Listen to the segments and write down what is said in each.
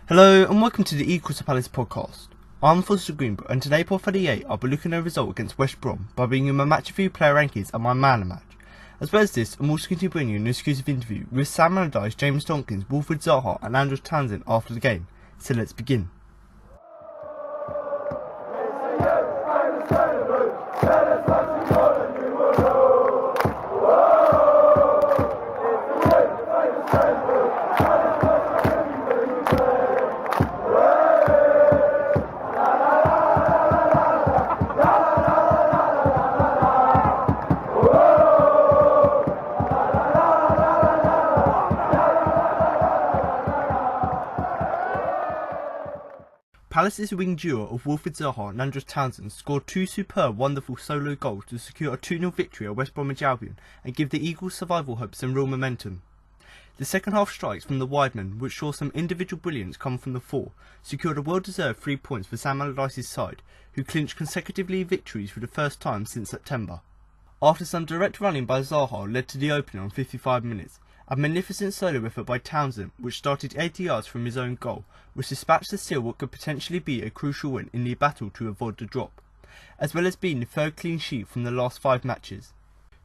Hello and welcome to the Equals to Palace podcast. I'm Alfonso Greenbrook and today for 38 I'll be looking at a result against West Brom by bringing you my match review, player rankings and my man of the match. As well as this, I'm also going to bring you an exclusive interview with Sam Allardyce, James Tompkins, Zaha and Andrew Townsend after the game. So let's begin. Palace's wing duo of Zaha and Andrew Townsend scored two superb, wonderful solo goals to secure a 2-0 victory at West Bromwich Albion and give the Eagles survival hopes some real momentum. The second half strikes from the widemen, which saw some individual brilliance come from the four, secured a well-deserved 3 points for Sam Allardyce's side, who clinched consecutively victories for the first time since September. After some direct running by Zaha led to the opener on 55 minutes, a magnificent solo effort by Townsend, which started 80 yards from his own goal, which dispatched to seal what could potentially be a crucial win in the battle to avoid the drop, as well as being the third clean sheet from the last 5 matches.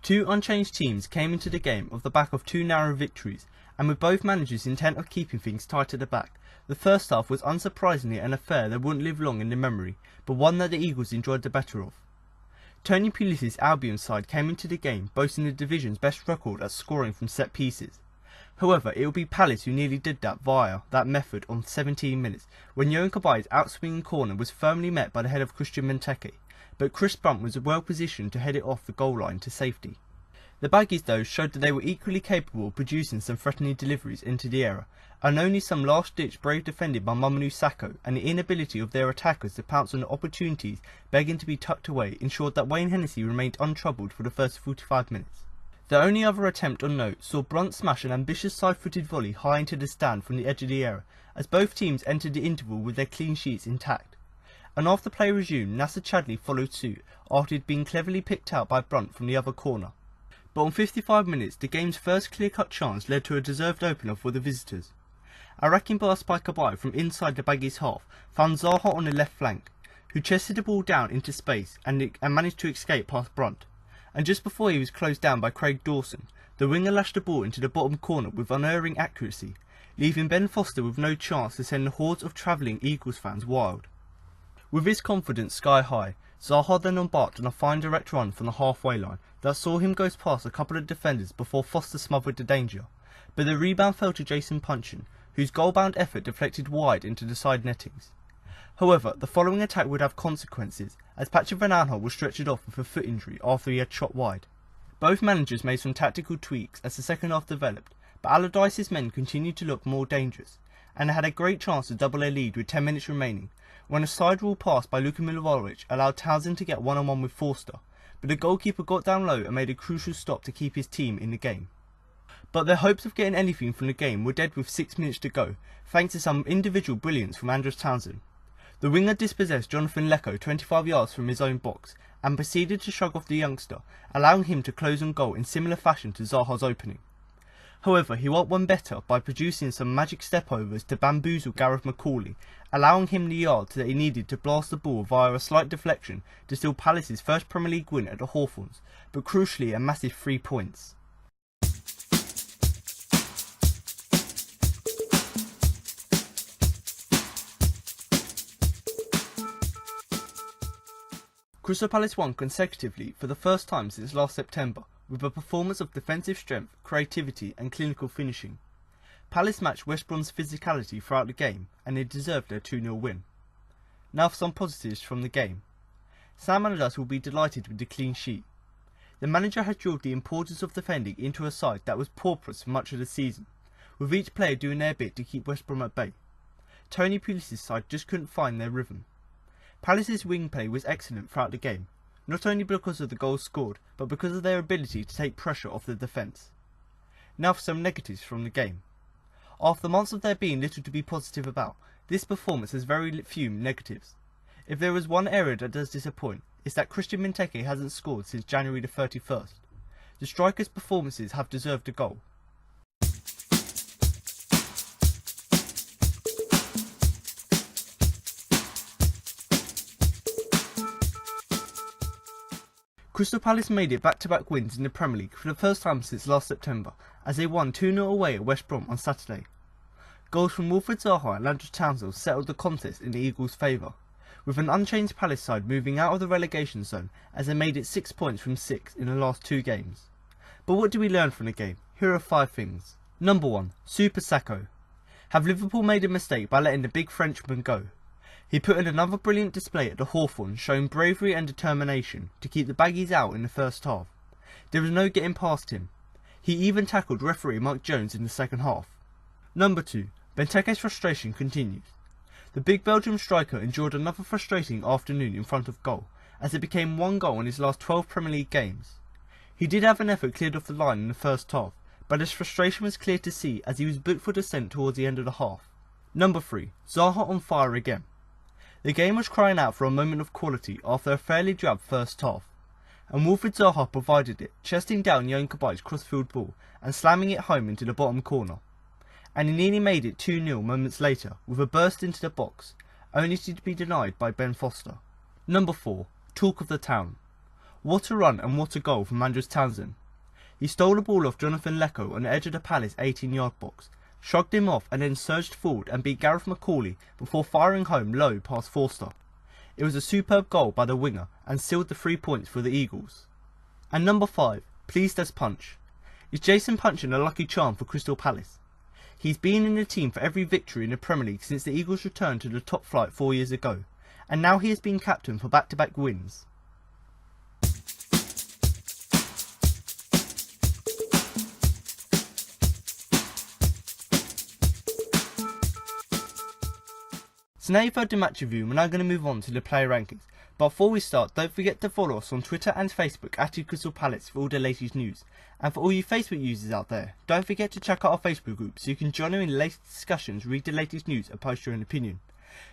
Two unchanged teams came into the game off the back of 2 narrow victories, and with both managers intent of keeping things tight at the back. The first half was unsurprisingly an affair that wouldn't live long in the memory, but one that the Eagles enjoyed the better of. Tony Pulis's Albion side came into the game boasting the division's best record at scoring from set pieces. However, it would be Palace who nearly did that via that method on 17 minutes, when Yohan Cabaye's outswinging corner was firmly met by the head of Christian Benteke, but Chris Brunt was well positioned to head it off the goal line to safety. The Baggies though showed that they were equally capable of producing some threatening deliveries into the area, and only some last-ditch brave defended by Mamadou Sakho and the inability of their attackers to pounce on the opportunities begging to be tucked away ensured that Wayne Hennessy remained untroubled for the first 45 minutes. The only other attempt on note saw Brunt smash an ambitious side-footed volley high into the stand from the edge of the area, as both teams entered the interval with their clean sheets intact. And after play resumed, Nasser Chadli followed suit after he'd been cleverly picked out by Brunt from the other corner. But on 55 minutes, the game's first clear-cut chance led to a deserved opener for the visitors. A racking pass by Cabaye from inside the Baggies' half found Zaha on the left flank, who chested the ball down into space and managed to escape past Brunt. And just before he was closed down by Craig Dawson, the winger lashed the ball into the bottom corner with unerring accuracy, leaving Ben Foster with no chance to send the hordes of travelling Eagles fans wild. With his confidence sky high, Zaha then embarked on a fine direct run from the halfway line that saw him go past a couple of defenders before Foster smothered the danger, but the rebound fell to Jason Puncheon, whose goal-bound effort deflected wide into the side nettings. However, the following attack would have consequences, as Patrick Van Aanholt was stretchered off with a foot injury after he had shot wide. Both managers made some tactical tweaks as the second half developed, but Allardyce's men continued to look more dangerous, and had a great chance to double their lead with 10 minutes remaining, when a side rule pass by Luka Milivojevic allowed Townsend to get one-on-one with Forster, but the goalkeeper got down low and made a crucial stop to keep his team in the game. But their hopes of getting anything from the game were dead with 6 minutes to go, thanks to some individual brilliance from Andrew Townsend. The winger dispossessed Jonathan Lecco 25 yards from his own box and proceeded to shrug off the youngster, allowing him to close on goal in similar fashion to Zaha's opening. However, he went one better by producing some magic stepovers to bamboozle Gareth McCauley, allowing him the yards that he needed to blast the ball via a slight deflection to steal Palace's first Premier League win at the Hawthorns, but crucially a massive 3 points. Crystal Palace won consecutively for the first time since last September, with a performance of defensive strength, creativity and clinical finishing. Palace matched West Brom's physicality throughout the game and they deserved their 2-0 win. Now for some positives from the game. Sam Allardyce will be delighted with the clean sheet. The manager has drilled the importance of defending into a side that was pauperous for much of the season, with each player doing their bit to keep West Brom at bay. Tony Pulis's side just couldn't find their rhythm. Palace's wing play was excellent throughout the game, not only because of the goals scored, but because of their ability to take pressure off the defence. Now for some negatives from the game. After months of there being little to be positive about, this performance has very few negatives. If there is one area that does disappoint, it's that Christian Benteke hasn't scored since January the 31st. The striker's performances have deserved a goal. Crystal Palace made it back-to-back wins in the Premier League for the first time since last September, as they won 2-0 away at West Brom on Saturday. Goals from Wilfried Zaha and Townsend settled the contest in the Eagles' favour, with an unchanged Palace side moving out of the relegation zone as they made it 6 points from 6 in the last 2 games. But what do we learn from the game? Here are 5 things. Number 1. Super Sakho. Have Liverpool made a mistake by letting the big Frenchman go? He put in another brilliant display at the Hawthorn, showing bravery and determination to keep the Baggies out in the first half. There was no getting past him. He even tackled referee Mark Jones in the second half. Number 2. Benteke's frustration continues. The big Belgium striker endured another frustrating afternoon in front of goal, as it became 1 goal in his last 12 Premier League games. He did have an effort cleared off the line in the first half, but his frustration was clear to see as he was booked for descent towards the end of the half. Number 3. Zaha on fire again. The game was crying out for a moment of quality after a fairly drab first half, and Wilfried Zaha provided it, chesting down Yohan Kabai's crossfield ball and slamming it home into the bottom corner. And he nearly made it 2-0 moments later with a burst into the box, only to be denied by Ben Foster. Number 4. Talk of the town. What a run and what a goal from S1E38 Townsend. He stole the ball off Jonathan Lecco on the edge of the Palace 18-yard box, shrugged him off and then surged forward and beat Gareth McCauley before firing home low past Forster. It was a superb goal by the winger and sealed the 3 points for the Eagles. And number 5. Pleased as punch. Is Jason Puncheon a lucky charm for Crystal Palace? He's been in the team for every victory in the Premier League since the Eagles returned to the top flight 4 years ago, and now he has been captain for back-to-back wins. So now you've heard the match review, we're now going to move on to the player rankings. But before we start, don't forget to follow us on Twitter and Facebook at Crystal Palace for all the latest news. And for all you Facebook users out there, don't forget to check out our Facebook group so you can join in the latest discussions, read the latest news and post your own opinion.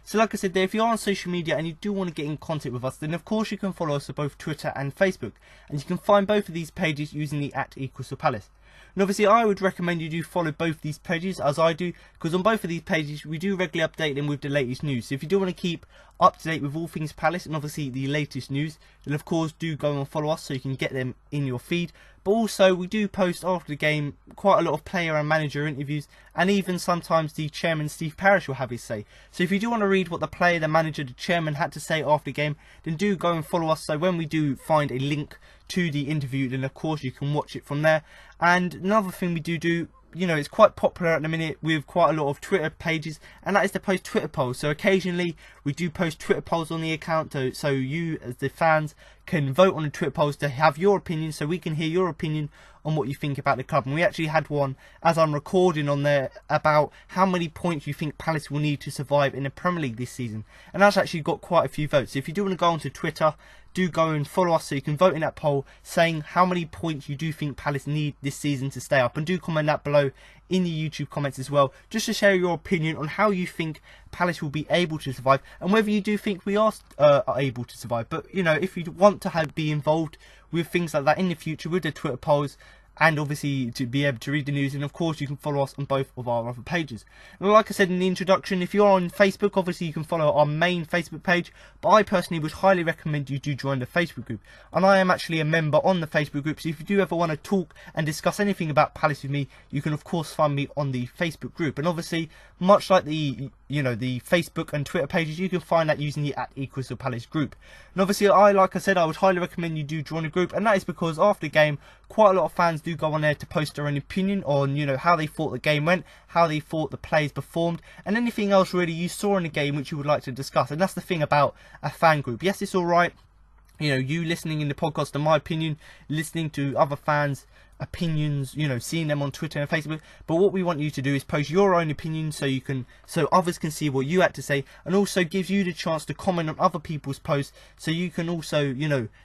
So like I said there, if you are on social media and you do want to get in contact with us, then of course you can follow us on both Twitter and Facebook. And you can find both of these pages using the @Crystal Palace. And obviously I would recommend you do follow both these pages as I do, because on both of these pages we do regularly update them with the latest news. So if you do want to keep up to date with all things Palace and obviously the latest news, then of course do go and follow us so you can get them in your feed. But also we do post after the game quite a lot of player and manager interviews, and even sometimes the chairman Steve Parish will have his say. So if you do want to read what the player, the manager, the chairman had to say after the game, then do go and follow us, so when we do find a link to the interview, then of course you can watch it from there. And another thing we do, you know, it's quite popular at the minute with quite a lot of Twitter pages, and that is to post Twitter polls. So occasionally we do post Twitter polls on the account, so you as the fans can vote on the Twitter polls to have your opinion, so we can hear your opinion on what you think about the club. And we actually had one as I'm recording on there about how many points you think Palace will need to survive in the Premier League this season, and that's actually got quite a few votes. So if you do want to go onto Twitter, do go and follow us so you can vote in that poll saying how many points you do think Palace need this season to stay up, and do comment that below in the YouTube comments as well, just to share your opinion on how you think Palace will be able to survive and whether you do think we are able to survive. But you know, if you want to be involved with things like that in the future with the Twitter polls, and obviously to be able to read the news, and of course you can follow us on both of our other pages. And like I said in the introduction, if you're on Facebook, obviously you can follow our main Facebook page, but I personally would highly recommend you do join the Facebook group, and I am actually a member on the Facebook group, so if you do ever want to talk and discuss anything about Palace with me, you can of course find me on the Facebook group. And obviously, much like the the Facebook and Twitter pages, you can find that using the @Crystal Palace group. And obviously, like I said, I would highly recommend you do join the group, and that is because after the game, quite a lot of fans do go on there to post their own opinion on, how they thought the game went, how they thought the players performed, and anything else really you saw in the game which you would like to discuss. And that's the thing about a fan group. Yes, it's alright, you listening in the podcast to my opinion, listening to other fans' opinions, seeing them on Twitter and Facebook, but what we want you to do is post your own opinion so others can see what you had to say, and also gives you the chance to comment on other people's posts so you can also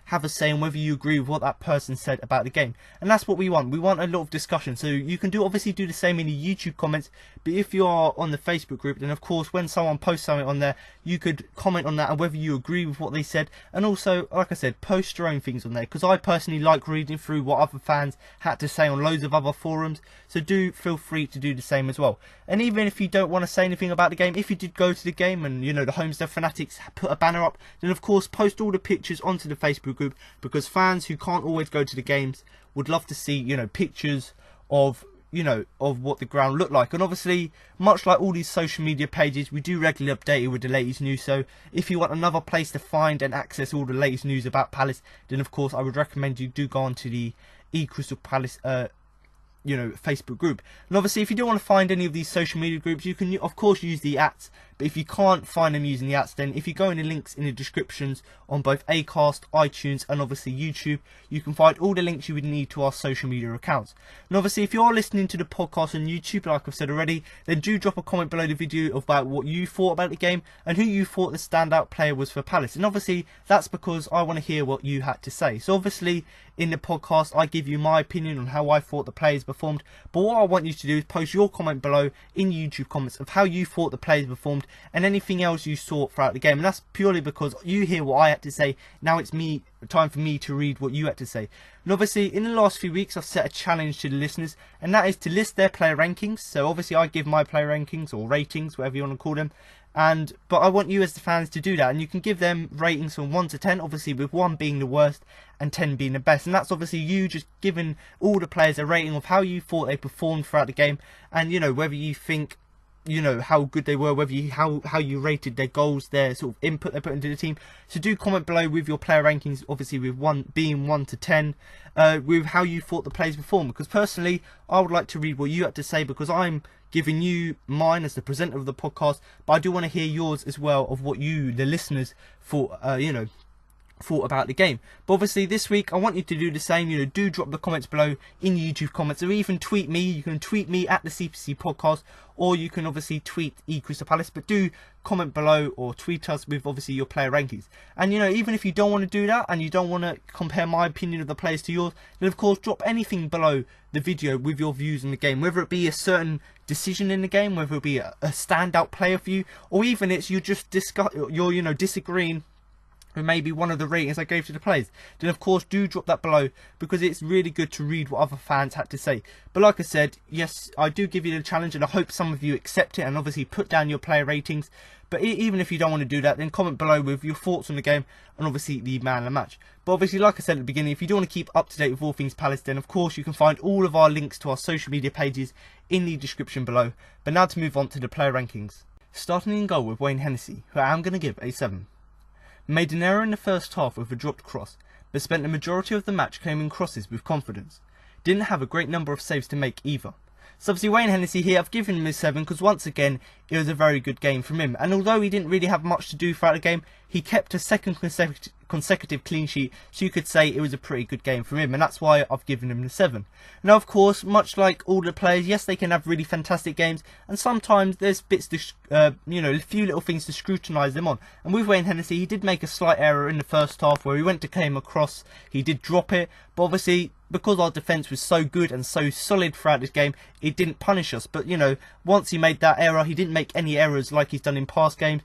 have a say on whether you agree with what that person said about the game. And that's what we want a lot of discussion. So you can obviously do the same in the YouTube comments, but if you are on the Facebook group, then of course when someone posts something on there, you could comment on that and whether you agree with what they said, and also like I said, post your own things on there, because I personally like reading through what other fans had to say on loads of other forums, so do feel free to do the same as well. And even if you don't want to say anything about the game, if you did go to the game and, you know, the Homestead Fanatics put a banner up, then of course post all the pictures onto the Facebook group, because fans who can't always go to the games would love to see, you know, pictures of, you know, of what the ground looked like. And obviously, much like all these social media pages, we do regularly update you with the latest news. So if you want another place to find and access all the latest news about Palace, then of course I would recommend you do go on to the Crystal Palace you know, Facebook group. And obviously, if you don't want to find any of these social media groups, you can of course use the @. But if you can't find them using the @, then if you go in the links in the descriptions on both Acast, iTunes and obviously YouTube, you can find all the links you would need to our social media accounts. And obviously, if you're listening to the podcast on YouTube, like I've said already, then do drop a comment below the video about what you thought about the game and who you thought the standout player was for Palace. And obviously, that's because I want to hear what you had to say. So obviously, in the podcast, I give you my opinion on how I thought the players performed. But what I want you to do is post your comment below in YouTube comments of how you thought the players performed and anything else you saw throughout the game. And that's purely because you hear what I had to say. Now it's time for me to read what you had to say. And obviously, in the last few weeks, I've set a challenge to the listeners, and that is to list their player rankings. So obviously, I give my player rankings or ratings, whatever you want to call them. But I want you as the fans to do that, and you can give them ratings from 1 to 10, obviously with 1 being the worst and 10 being the best. And that's obviously you just giving all the players a rating of how you thought they performed throughout the game, and, you know, whether you think, you know, how good they were, whether you how you rated their goals, their sort of input they put into the team. So do comment below with your player rankings, obviously with 1 being 1 to 10, with how you thought the players performed. Because personally, I would like to read what you had to say, because I'm giving you mine as the presenter of the podcast, but I do want to hear yours as well of what you, the listeners, thought, you know, thought about the game. But obviously this week I want you to do the same. You know, do drop the comments below in YouTube comments, or even tweet me. You can tweet me at the CPC podcast, or you can obviously tweet Crystal Palace, but do comment below or tweet us with obviously your player rankings. And, you know, even if you don't want to do that and you don't want to compare my opinion of the players to yours, then of course drop anything below the video with your views on the game, whether it be a certain decision in the game, whether it be a standout player for you, or even it's you just you're, you know, disagreeing with maybe one of the ratings I gave to the players, then of course do drop that below, because it's really good to read what other fans had to say. But like I said, yes, I do give you the challenge, and I hope some of you accept it and obviously put down your player ratings. But even if you don't want to do that, then comment below with your thoughts on the game and obviously the man of the match. But obviously, like I said at the beginning, if you do want to keep up to date with all things Palace, then of course you can find all of our links to our social media pages in the description below. But now to move on to the player rankings. Starting in goal with Wayne Hennessy, who I'm going to give a 7. Made an error in the first half with a dropped cross, but spent the majority of the match claiming crosses with confidence. Didn't have a great number of saves to make either. So obviously Wayne Hennessy here, I've given him a 7 because once again it was a very good game from him. And although he didn't really have much to do throughout the game, he kept a second consecutive clean sheet, so you could say it was a pretty good game from him, and that's why I've given him the 7. Now of course, much like all the players, yes, they can have really fantastic games, and sometimes there's bits to, you know, a few little things to scrutinise them on. And with Wayne Hennessy, he did make a slight error in the first half where he went to claim a cross, he did drop it, but obviously because our defence was so good and so solid throughout this game, it didn't punish us. But, you know, once he made that error, he didn't make any errors like he's done in past games.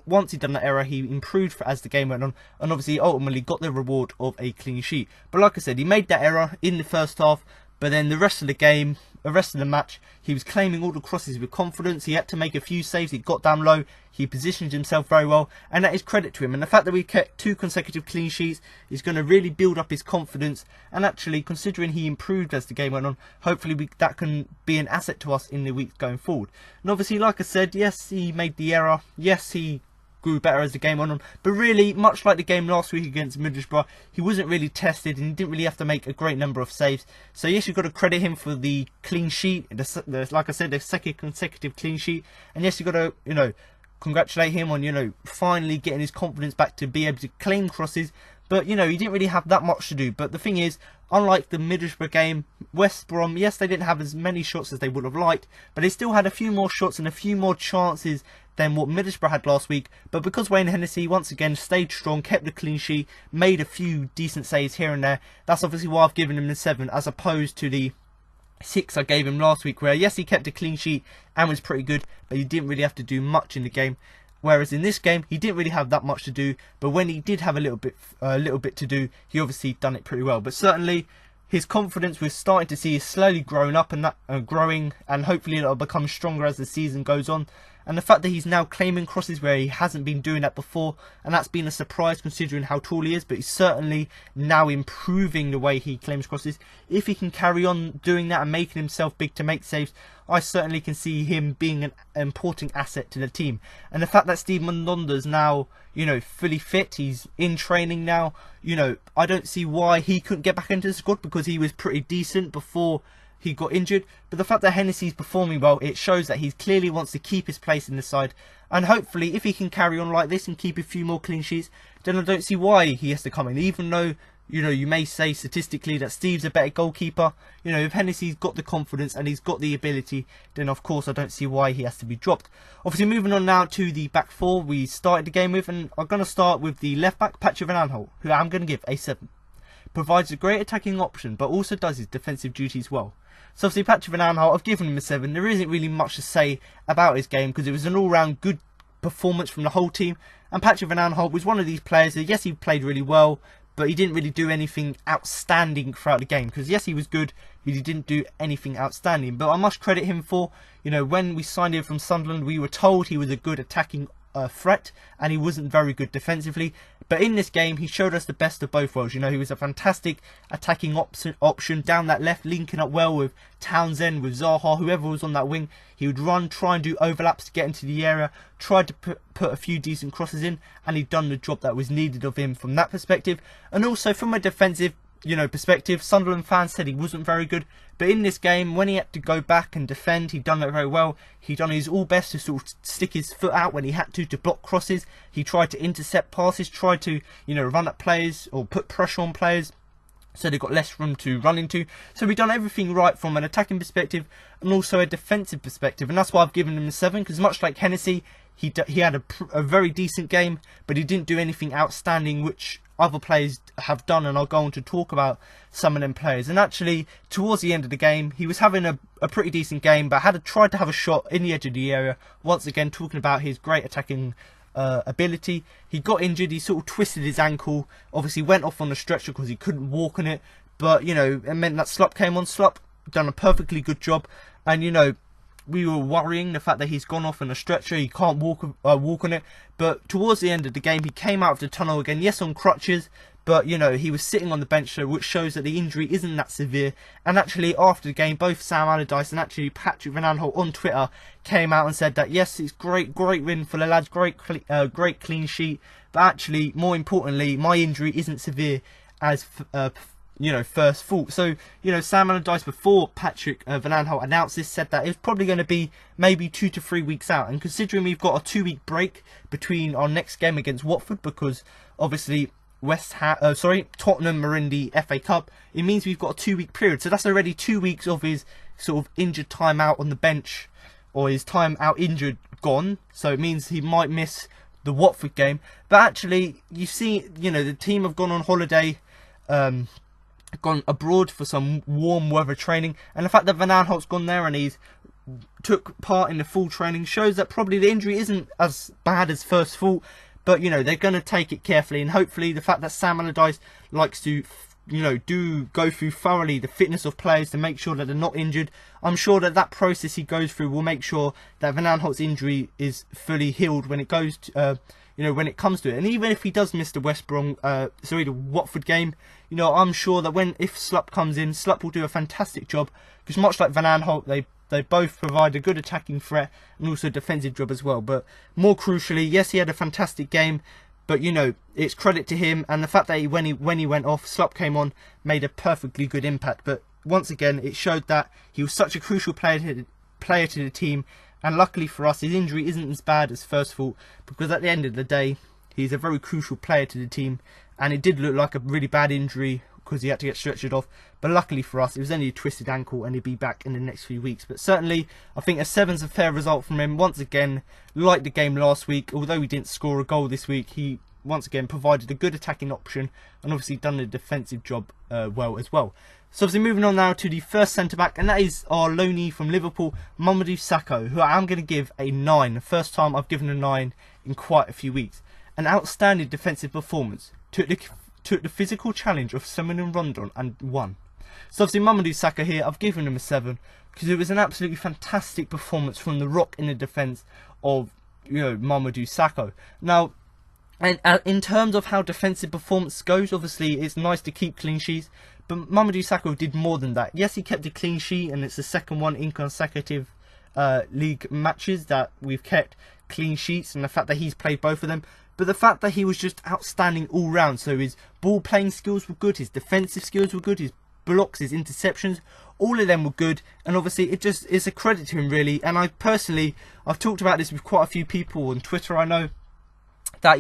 Once he'd done that error, he improved as the game went on, and obviously ultimately got the reward of a clean sheet. But like I said, he made that error in the first half, but then the rest of the game, the rest of the match, he was claiming all the crosses with confidence. He had to make a few saves, he got down low, he positioned himself very well, and that is credit to him. And the fact that we kept 2 consecutive clean sheets is going to really build up his confidence, and actually, considering he improved as the game went on, hopefully that can be an asset to us in the weeks going forward. And obviously, like I said, yes, he made the error, yes, he grew better as the game went on, but really, much like the game last week against Middlesbrough, he wasn't really tested and he didn't really have to make a great number of saves. So yes, you've got to credit him for the clean sheet, like I said, the second consecutive clean sheet, and yes, you've got to, you know, congratulate him on, you know, finally getting his confidence back to be able to claim crosses. But, you know, he didn't really have that much to do. But the thing is, unlike the Middlesbrough game, West Brom, yes, they didn't have as many shots as they would have liked, but they still had a few more shots and a few more chances than what Middlesbrough had last week. But because Wayne Hennessy once again stayed strong, kept the clean sheet, made a few decent saves here and there, that's obviously why I've given him the 7, as opposed to the 6 I gave him last week, where yes, he kept a clean sheet and was pretty good, but he didn't really have to do much in the game. Whereas in this game, he didn't really have that much to do, but when he did have a little bit to do, he obviously done it pretty well. But certainly, his confidence we're starting to see is slowly growing up and growing, and hopefully it'll become stronger as the season goes on. And the fact that he's now claiming crosses where he hasn't been doing that before, and that's been a surprise considering how tall he is, but he's certainly now improving the way he claims crosses. If he can carry on doing that and making himself big to make saves, I certainly can see him being an important asset to the team. And the fact that Steve Mandonda's now, you know, fully fit, he's in training now, you know, I don't see why he couldn't get back into the squad, because he was pretty decent before he got injured. But the fact that Hennessy's performing well, it shows that he clearly wants to keep his place in the side, and hopefully if he can carry on like this and keep a few more clean sheets, then I don't see why he has to come in. Even though, you know, you may say statistically that Steve's a better goalkeeper, you know, if Hennessy's got the confidence and he's got the ability, then of course I don't see why he has to be dropped. Obviously, moving on now to the back four we started the game with, and I'm going to start with the left back, Puncheon Van Aanholt, who I'm going to give a 7. Provides a great attacking option, but also does his defensive duties well. So obviously Puncheon Van Aanholt, I've given him a 7. There isn't really much to say about his game, because it was an all-round good performance from the whole team. And Puncheon Van Aanholt was one of these players that, yes, he played really well, but he didn't really do anything outstanding throughout the game. Because yes, he was good, but he didn't do anything outstanding. But I must credit him for, you know, when we signed him from Sunderland, we were told he was a good attacking threat, and he wasn't very good defensively. But in this game, he showed us the best of both worlds. You know, he was a fantastic attacking option down that left, linking up well with Townsend, with Zaha, whoever was on that wing. He would run, try and do overlaps to get into the area, tried to put a few decent crosses in, and he'd done the job that was needed of him from that perspective. And also from a defensive, you know, perspective, Sunderland fans said he wasn't very good, but in this game, when he had to go back and defend, he'd done that very well. He'd done his all best to sort of stick his foot out when he had to block crosses. He tried to intercept passes, tried to, you know, run at players or put pressure on players, so they got less room to run into. So we've done everything right from an attacking perspective and also a defensive perspective, and that's why I've given him a 7, because much like Hennessy, he had a very decent game, but he didn't do anything outstanding, which other players have done, and I'll go on to talk about some of them players. And actually, towards the end of the game, he was having a pretty decent game, but tried to have a shot in the edge of the area. Once again, talking about his great attacking ability. He got injured, he sort of twisted his ankle, obviously went off on the stretcher because he couldn't walk on it, but, you know, it meant that Slup came on. Slup done a perfectly good job, and, you know, we were worrying the fact that he's gone off on a stretcher, he can't walk on it. But towards the end of the game, he came out of the tunnel again, yes, on crutches, but, you know, he was sitting on the bench, so which shows that the injury isn't that severe. And actually, after the game, both Sam Allardyce and actually Puncheon Van Aanholt on Twitter came out and said that, yes, it's great win for the lads, great clean sheet, but actually, more importantly, my injury isn't severe as you know, first thought. So, you know, Sam Allardyce, before Puncheon Van Aanholt announced this, said that it's probably going to be maybe 2 to 3 weeks out. And considering we've got a 2-week break between our next game against Watford, because obviously Tottenham are in the FA Cup, it means we've got a 2-week period. So that's already 2 weeks of his sort of injured time out on the bench, or his time out injured gone. So it means he might miss the Watford game. But actually, you see, you know, the team have gone on holiday, gone abroad for some warm weather training, and the fact that Van Aanholt's gone there and he's took part in the full training shows that probably the injury isn't as bad as first thought. But, you know, they're going to take it carefully, and hopefully the fact that Sam Allardyce likes to, you know, go through thoroughly the fitness of players to make sure that they're not injured, I'm sure that that process he goes through will make sure that Van Aanholt's injury is fully healed when it goes to, you know, when it comes to it. And even if he does miss the the Watford game, you know, I'm sure that if Slup comes in, Slup will do a fantastic job, because much like Van Aanholt, they both provide a good attacking threat and also a defensive job as well. But more crucially, yes, he had a fantastic game, but, you know, it's credit to him, and the fact that when he went off, Slup came on, made a perfectly good impact. But once again, it showed that he was such a crucial player to the team, and luckily for us, his injury isn't as bad as first thought, because at the end of the day, he's a very crucial player to the team, and it did look like a really bad injury because he had to get stretchered off. But luckily for us, it was only a twisted ankle, and he'll be back in the next few weeks. But certainly, I think a 7's a fair result from him. Once again, like the game last week, although he didn't score a goal this week, he once again provided a good attacking option, and obviously done the defensive job well as well. So obviously moving on now to the first centre-back, and that is our loanee from Liverpool, Mamadou Sakho, who I'm going to give a 9. The first time I've given a 9 in quite a few weeks. An outstanding defensive performance. Took the physical challenge of Simon and Rondon and won. So obviously Mamadou Sakho here, I've given him a 7 because it was an absolutely fantastic performance from the rock in the defence of, Mamadou Sakho. Now, and in terms of how defensive performance goes, obviously it's nice to keep clean sheets, but Mamadou Sakho did more than that. Yes, he kept a clean sheet, and it's the second one in consecutive league matches that we've kept clean sheets, and the fact that he's played both of them. But the fact that he was just outstanding all round, so his ball playing skills were good, his defensive skills were good, his blocks, his interceptions, all of them were good, and obviously it just is a credit to him really. And I've talked about this with quite a few people on Twitter, I know, that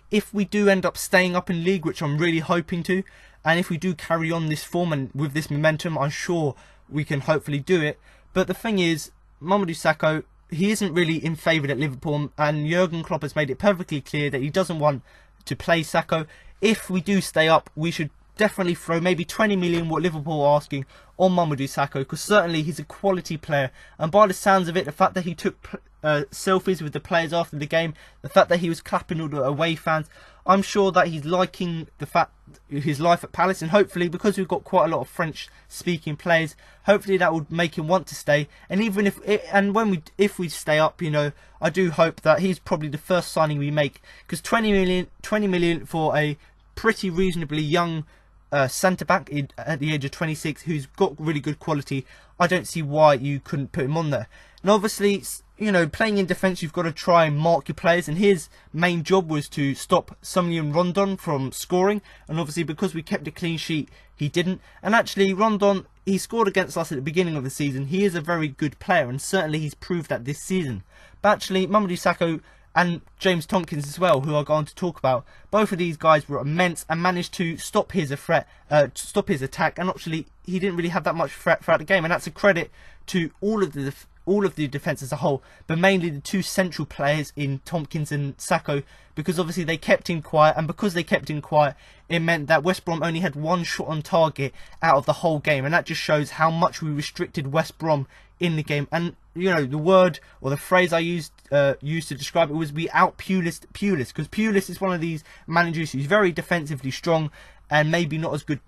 if we do end up staying up in league, which I'm really hoping to, and if we do carry on this form and with this momentum, I'm sure we can hopefully do it. But the thing is, Mamadou Sakho, he isn't really in favour at Liverpool, and Jurgen Klopp has made it perfectly clear that he doesn't want to play Sakho. If we do stay up, we should definitely throw maybe 20 million, what Liverpool are asking, on Mamadou Sakho, because certainly he's a quality player, and by the sounds of it, the fact that he took selfies with the players after the game, the fact that he was clapping all the away fans, I'm sure that he's liking his life at Palace, and hopefully, because we've got quite a lot of French speaking players, hopefully that would make him want to stay. And even if we stay up, I do hope that he's probably the first signing we make, because 20 million for a pretty reasonably young centre back at the age of 26 who's got really good quality, I don't see why you couldn't put him on there. And obviously, playing in defence, you've got to try and mark your players, and his main job was to stop Sunderland Rondon from scoring, and obviously because we kept a clean sheet, he didn't. And actually, Rondon, he scored against us at the beginning of the season. He is a very good player, and certainly he's proved that this season. But actually, Mamadou Sakho and James Tompkins as well, who I'm going to talk about, both of these guys were immense and managed to stop his attack, and actually he didn't really have that much threat throughout the game, and that's a credit to all of the defence as a whole, but mainly the two central players in Tompkins and Sakho, because obviously they kept him quiet, and because they kept him quiet, it meant that West Brom only had one shot on target out of the whole game, and that just shows how much we restricted West Brom in the game. And the word or the phrase I used to describe it was we out Pulis, because Pulis is one of these managers who's very defensively strong and maybe not as good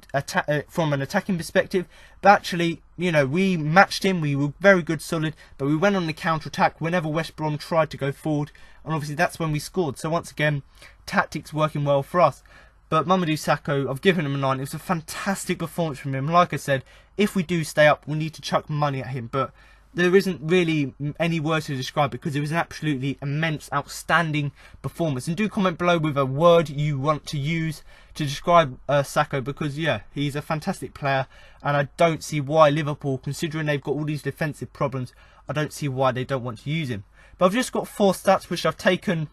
from an attacking perspective, but actually, we matched him. We were very good, solid, but we went on the counter-attack whenever West Brom tried to go forward, and obviously that's when we scored. So once again, tactics working well for us. But Mamadou Sakho, I've given him a 9. It was a fantastic performance from him. Like I said, if we do stay up, we need to chuck money at him, but there isn't really any words to describe it, because it was an absolutely immense, outstanding performance. And do comment below with a word you want to use to describe Sakho, because yeah, he's a fantastic player, and I don't see why Liverpool, considering they've got all these defensive problems, I don't see why they don't want to use him. But I've just got 4 stats which I've taken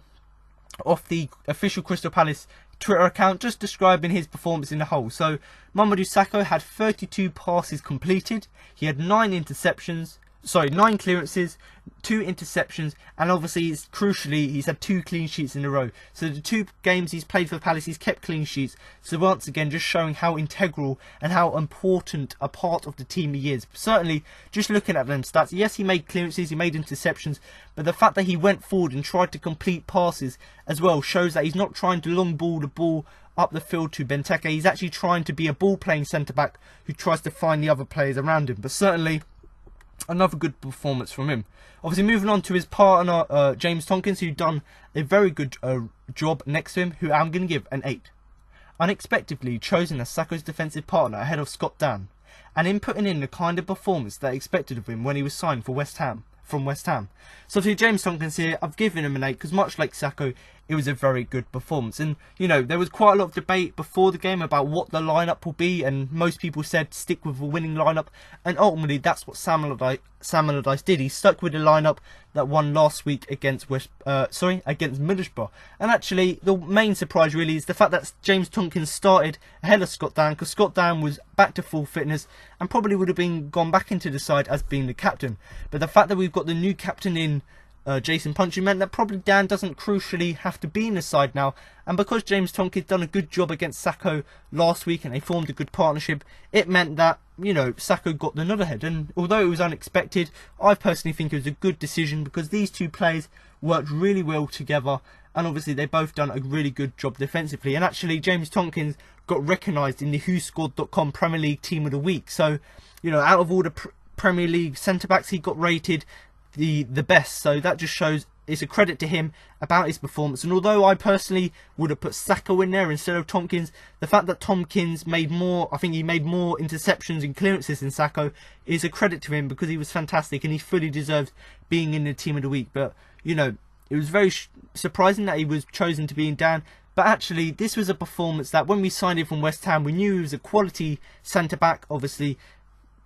off the official Crystal Palace Twitter account, just describing his performance in the whole. So Mamadou Sakho had 32 passes completed, he had 9 clearances, 2 interceptions, and obviously, crucially, he's had 2 clean sheets in a row. So the 2 games he's played for Palace, he's kept clean sheets. So once again, just showing how integral and how important a part of the team he is. Certainly, just looking at them stats, yes, he made clearances, he made interceptions, but the fact that he went forward and tried to complete passes as well shows that he's not trying to long ball the ball up the field to Benteke. He's actually trying to be a ball-playing centre-back who tries to find the other players around him. But certainly, another good performance from him. Obviously, moving on to his partner, James Tompkins, who done a very good job next to him, who I'm going to give an 8. Unexpectedly chosen as Sakho's defensive partner ahead of Scott Dan, and in putting in the kind of performance that I expected of him when he was signed for from West Ham. So to James Tompkins here, I've given him an 8, because much like Sakho, it was a very good performance. And there was quite a lot of debate before the game about what the lineup will be, and most people said stick with a winning lineup, and ultimately that's what Sam Allardyce did. He stuck with the lineup that won last week against Middlesbrough. And actually, the main surprise really is the fact that James Tompkins started ahead of Scott Dan, because Scott Dan was back to full fitness and probably would have gone back into the side as being the captain. But the fact that we've got the new captain in Jason Puncheon meant that probably Dan doesn't crucially have to be in the side now, and because James Tompkins done a good job against Sakho last week and they formed a good partnership, it meant that Sakho got the nod ahead. And although it was unexpected, I personally think it was a good decision, because these two players worked really well together, and obviously they both done a really good job defensively. And actually James Tompkins got recognised in the WhoScored.com Premier League Team of the Week. So, you know, out of all the Premier League centre-backs, he got rated the best. So that just shows it's a credit to him about his performance. And although I personally would have put Sakho in there instead of Tompkins, the fact that Tompkins made more, I think he made more interceptions and clearances than Sakho, is a credit to him because he was fantastic and he fully deserves being in the Team of the Week. But, you know, it was very surprising that he was chosen to be in Dan. But actually, this was a performance that when we signed him from West Ham, we knew he was a quality centre-back. Obviously,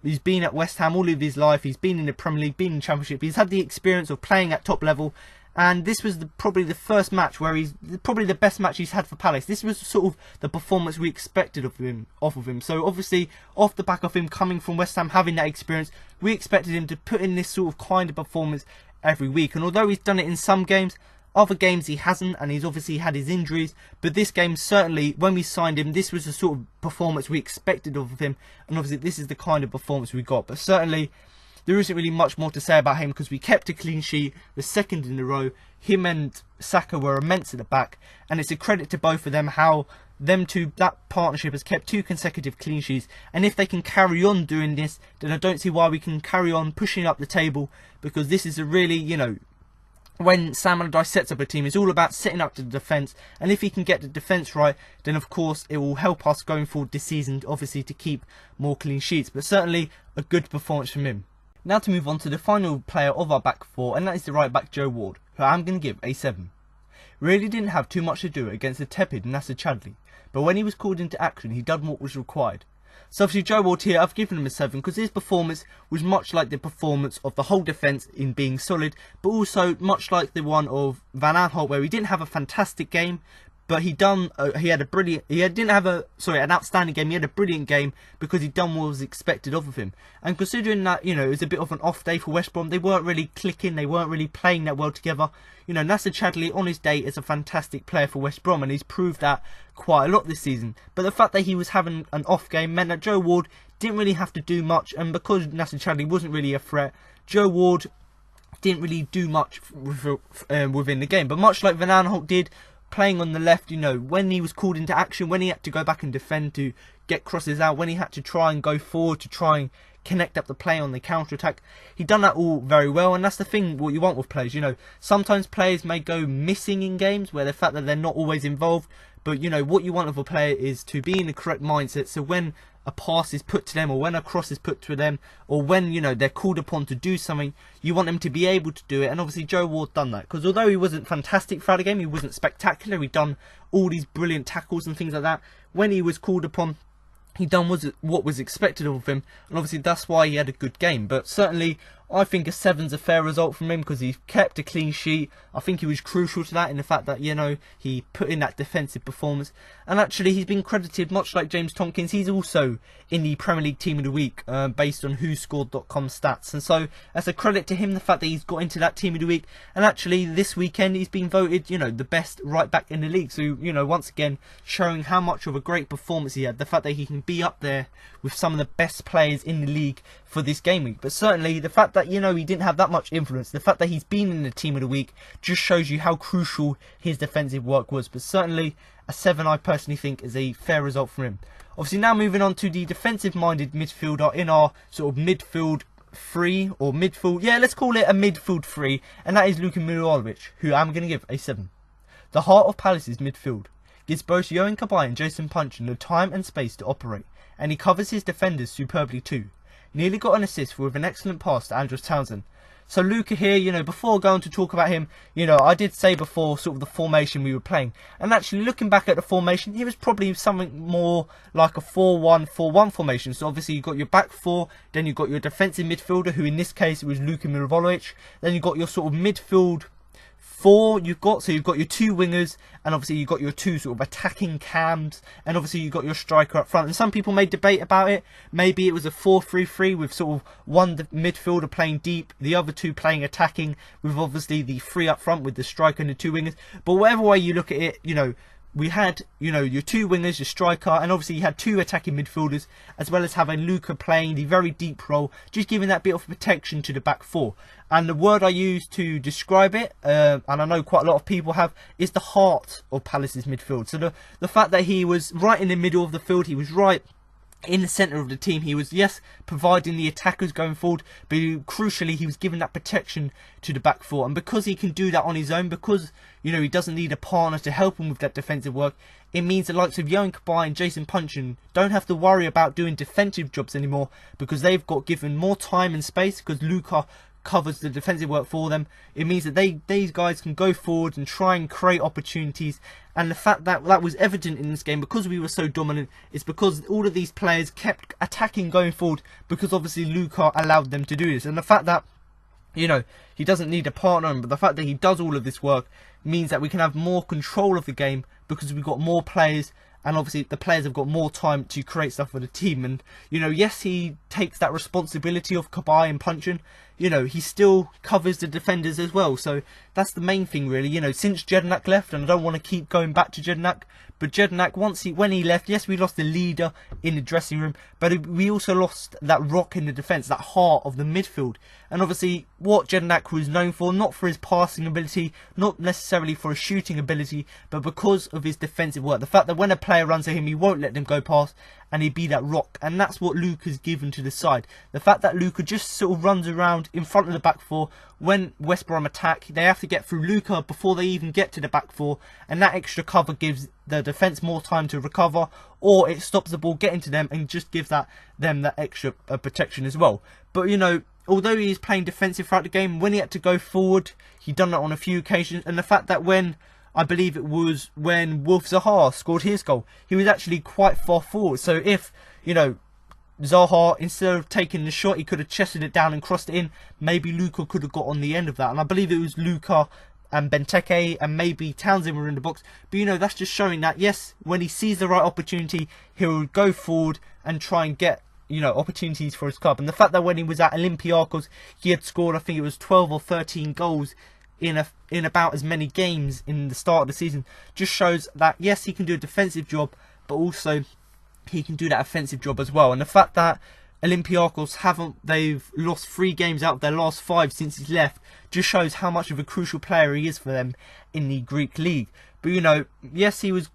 he's been at West Ham all of his life. He's been in the Premier League, been in the Championship. He's had the experience of playing at top level. And this was probably the first match where he's probably the best match he's had for Palace. This was sort of the performance we expected off of him. So obviously, off the back of him coming from West Ham, having that experience, we expected him to put in this sort of kind of performance every week. And although he's done it in some games, other games he hasn't, and he's obviously had his injuries. But this game, certainly, when we signed him, this was the sort of performance we expected of him. And obviously, this is the kind of performance we got. But certainly, there isn't really much more to say about him because we kept a clean sheet, the second in a row. Him and Sakho were immense at the back, and it's a credit to both of them how that partnership has kept 2 consecutive clean sheets. And if they can carry on doing this, then I don't see why we can carry on pushing up the table, because this is a really, you know, when Sam Allardyce sets up a team, it's all about setting up the defence, and if he can get the defence right, then of course it will help us going forward this season, obviously, to keep more clean sheets. But certainly a good performance from him. Now to move on to the final player of our back four, and that is the right back Joe Ward, who I'm going to give a 7. Really didn't have too much to do against the tepid Nacer Chadli, but when he was called into action he done what was required. So obviously Joe Ward here, I've given him a 7 because his performance was much like the performance of the whole defence in being solid, but also much like the one of Van Aanholt, where he didn't have a fantastic game, but an outstanding game. He had a brilliant game because he'd done what was expected of him. And considering that, you know, it was a bit of an off day for West Brom, they weren't really clicking, they weren't really playing that well together. You know, Nacer Chadli on his day is a fantastic player for West Brom, and he's proved that quite a lot this season. But the fact that he was having an off game meant that Joe Ward didn't really have to do much, and because Nacer Chadli wasn't really a threat, Joe Ward didn't really do much within the game. But much like Van Aanholt did, playing on the left, you know, when he was called into action, when he had to go back and defend to get crosses out, when he had to try and go forward to try and connect up the play on the counter-attack, he done that all very well. And that's the thing, what you want with players, you know, sometimes players may go missing in games where the fact that they're not always involved, but you know, what you want of a player is to be in the correct mindset. So when a pass is put to them, or when a cross is put to them, or when, you know, they're called upon to do something, you want them to be able to do it. And obviously Joe Ward done that, because although he wasn't fantastic throughout the game, he wasn't spectacular, he'd done all these brilliant tackles and things like that. When he was called upon, he done what was expected of him, and obviously that's why he had a good game. But certainly I think a 7's a fair result from him because he kept a clean sheet. I think he was crucial to that in the fact that, you know, he put in that defensive performance. And actually he's been credited, much like James Tompkins, he's also in the Premier League Team of the Week based on WhoScored.com stats. And so that's a credit to him, the fact that he's got into that Team of the Week. And actually this weekend he's been voted, you know, the best right back in the league. So, you know, once again showing how much of a great performance he had, the fact that he can be up there with some of the best players in the league for this game week. But certainly the fact that, you know, he didn't have that much influence, the fact that he's been in the Team of the Week, just shows you how crucial his defensive work was. But certainly a 7 I personally think is a fair result for him. Obviously now moving on to the defensive minded midfielder in our sort of midfield 3, or midfield, yeah, let's call it a midfield 3, and that is Luka Milivojevic, who I'm going to give a 7. The heart of Palace's midfield gives both Yohan Cabaye and Jason Puncheon the time and space to operate, and he covers his defenders superbly too. Nearly got an assist with an excellent pass to Andros Townsend. So Luka here, you know, before going to talk about him, you know, I did say before sort of the formation we were playing. And actually looking back at the formation, it was probably something more like a 4-1-4-1 formation. So obviously you've got your back four, then you've got your defensive midfielder, who in this case was Luka Milivojevic. Then you've got your sort of midfield 4 you've got your 2 wingers, and obviously you've got your 2 sort of attacking cams, and obviously you've got your striker up front. And some people may debate about it. Maybe it was a 4-3-3 with sort of one midfielder playing deep, the other 2 playing attacking, with obviously the 3 up front with the striker and the 2 wingers. But whatever way you look at it, you know, we had, you know, your two wingers, your striker, and obviously you had two attacking midfielders, as well as having Luka playing the very deep role, just giving that bit of protection to the back four. And the word I use to describe it, and I know quite a lot of people have, is the heart of Palace's midfield. So the fact that he was right in the middle of the field, he was right in the centre of the team. He was, yes, providing the attackers going forward, but crucially he was giving that protection to the back four. And because he can do that on his own, because, you know, he doesn't need a partner to help him with that defensive work, it means the likes of Zaha and Jason Puncheon don't have to worry about doing defensive jobs anymore, because they've got given more time and space, because Luka covers the defensive work for them. It means that these guys can go forward and try and create opportunities. And the fact that that was evident in this game, because we were so dominant, is because all of these players kept attacking going forward, because obviously Luka allowed them to do this. And the fact that, you know, he doesn't need a partner, but the fact that he does all of this work means that we can have more control of the game, because we've got more players, and obviously the players have got more time to create stuff for the team. And, you know, yes, he takes that responsibility of Cabaye and Puncheon. You know, he still covers the defenders as well. So that's the main thing, really. You know, since Jedinak left, and I don't want to keep going back to Jedinak, but Jedinak, when he left, yes, we lost the leader in the dressing room, but we also lost that rock in the defence, that heart of the midfield. And obviously, what Jedinak was known for, not for his passing ability, not necessarily for his shooting ability, but because of his defensive work. The fact that when a player runs at him, he won't let them go past, and he'd be that rock. And that's what Luka's given to the side. The fact that Luka just sort of runs around in front of the back four. When West Brom attack, they have to get through Luka before they even get to the back four, and that extra cover gives the defence more time to recover, or it stops the ball getting to them and just gives them that extra protection as well. But, you know, although he's playing defensive throughout the game, when he had to go forward, he done that on a few occasions. And the fact that when, I believe it was when Zaha scored his goal, he was actually quite far forward. So if, you know, Zaha, instead of taking the shot, he could have chested it down and crossed it in, maybe Luka could have got on the end of that. And I believe it was Luka and Benteke and maybe Townsend were in the box. But, you know, that's just showing that, yes, when he sees the right opportunity, he'll go forward and try and get, you know, opportunities for his club. And the fact that when he was at Olympiacos, he had scored, I think it was 12 or 13 goals in about as many games in the start of the season, just shows that, yes, he can do a defensive job, but also he can do that offensive job as well. And the fact that Olympiacos they've lost 3 games out of their last 5 since he's left, just shows how much of a crucial player he is for them in the Greek league. But, you know, yes, he was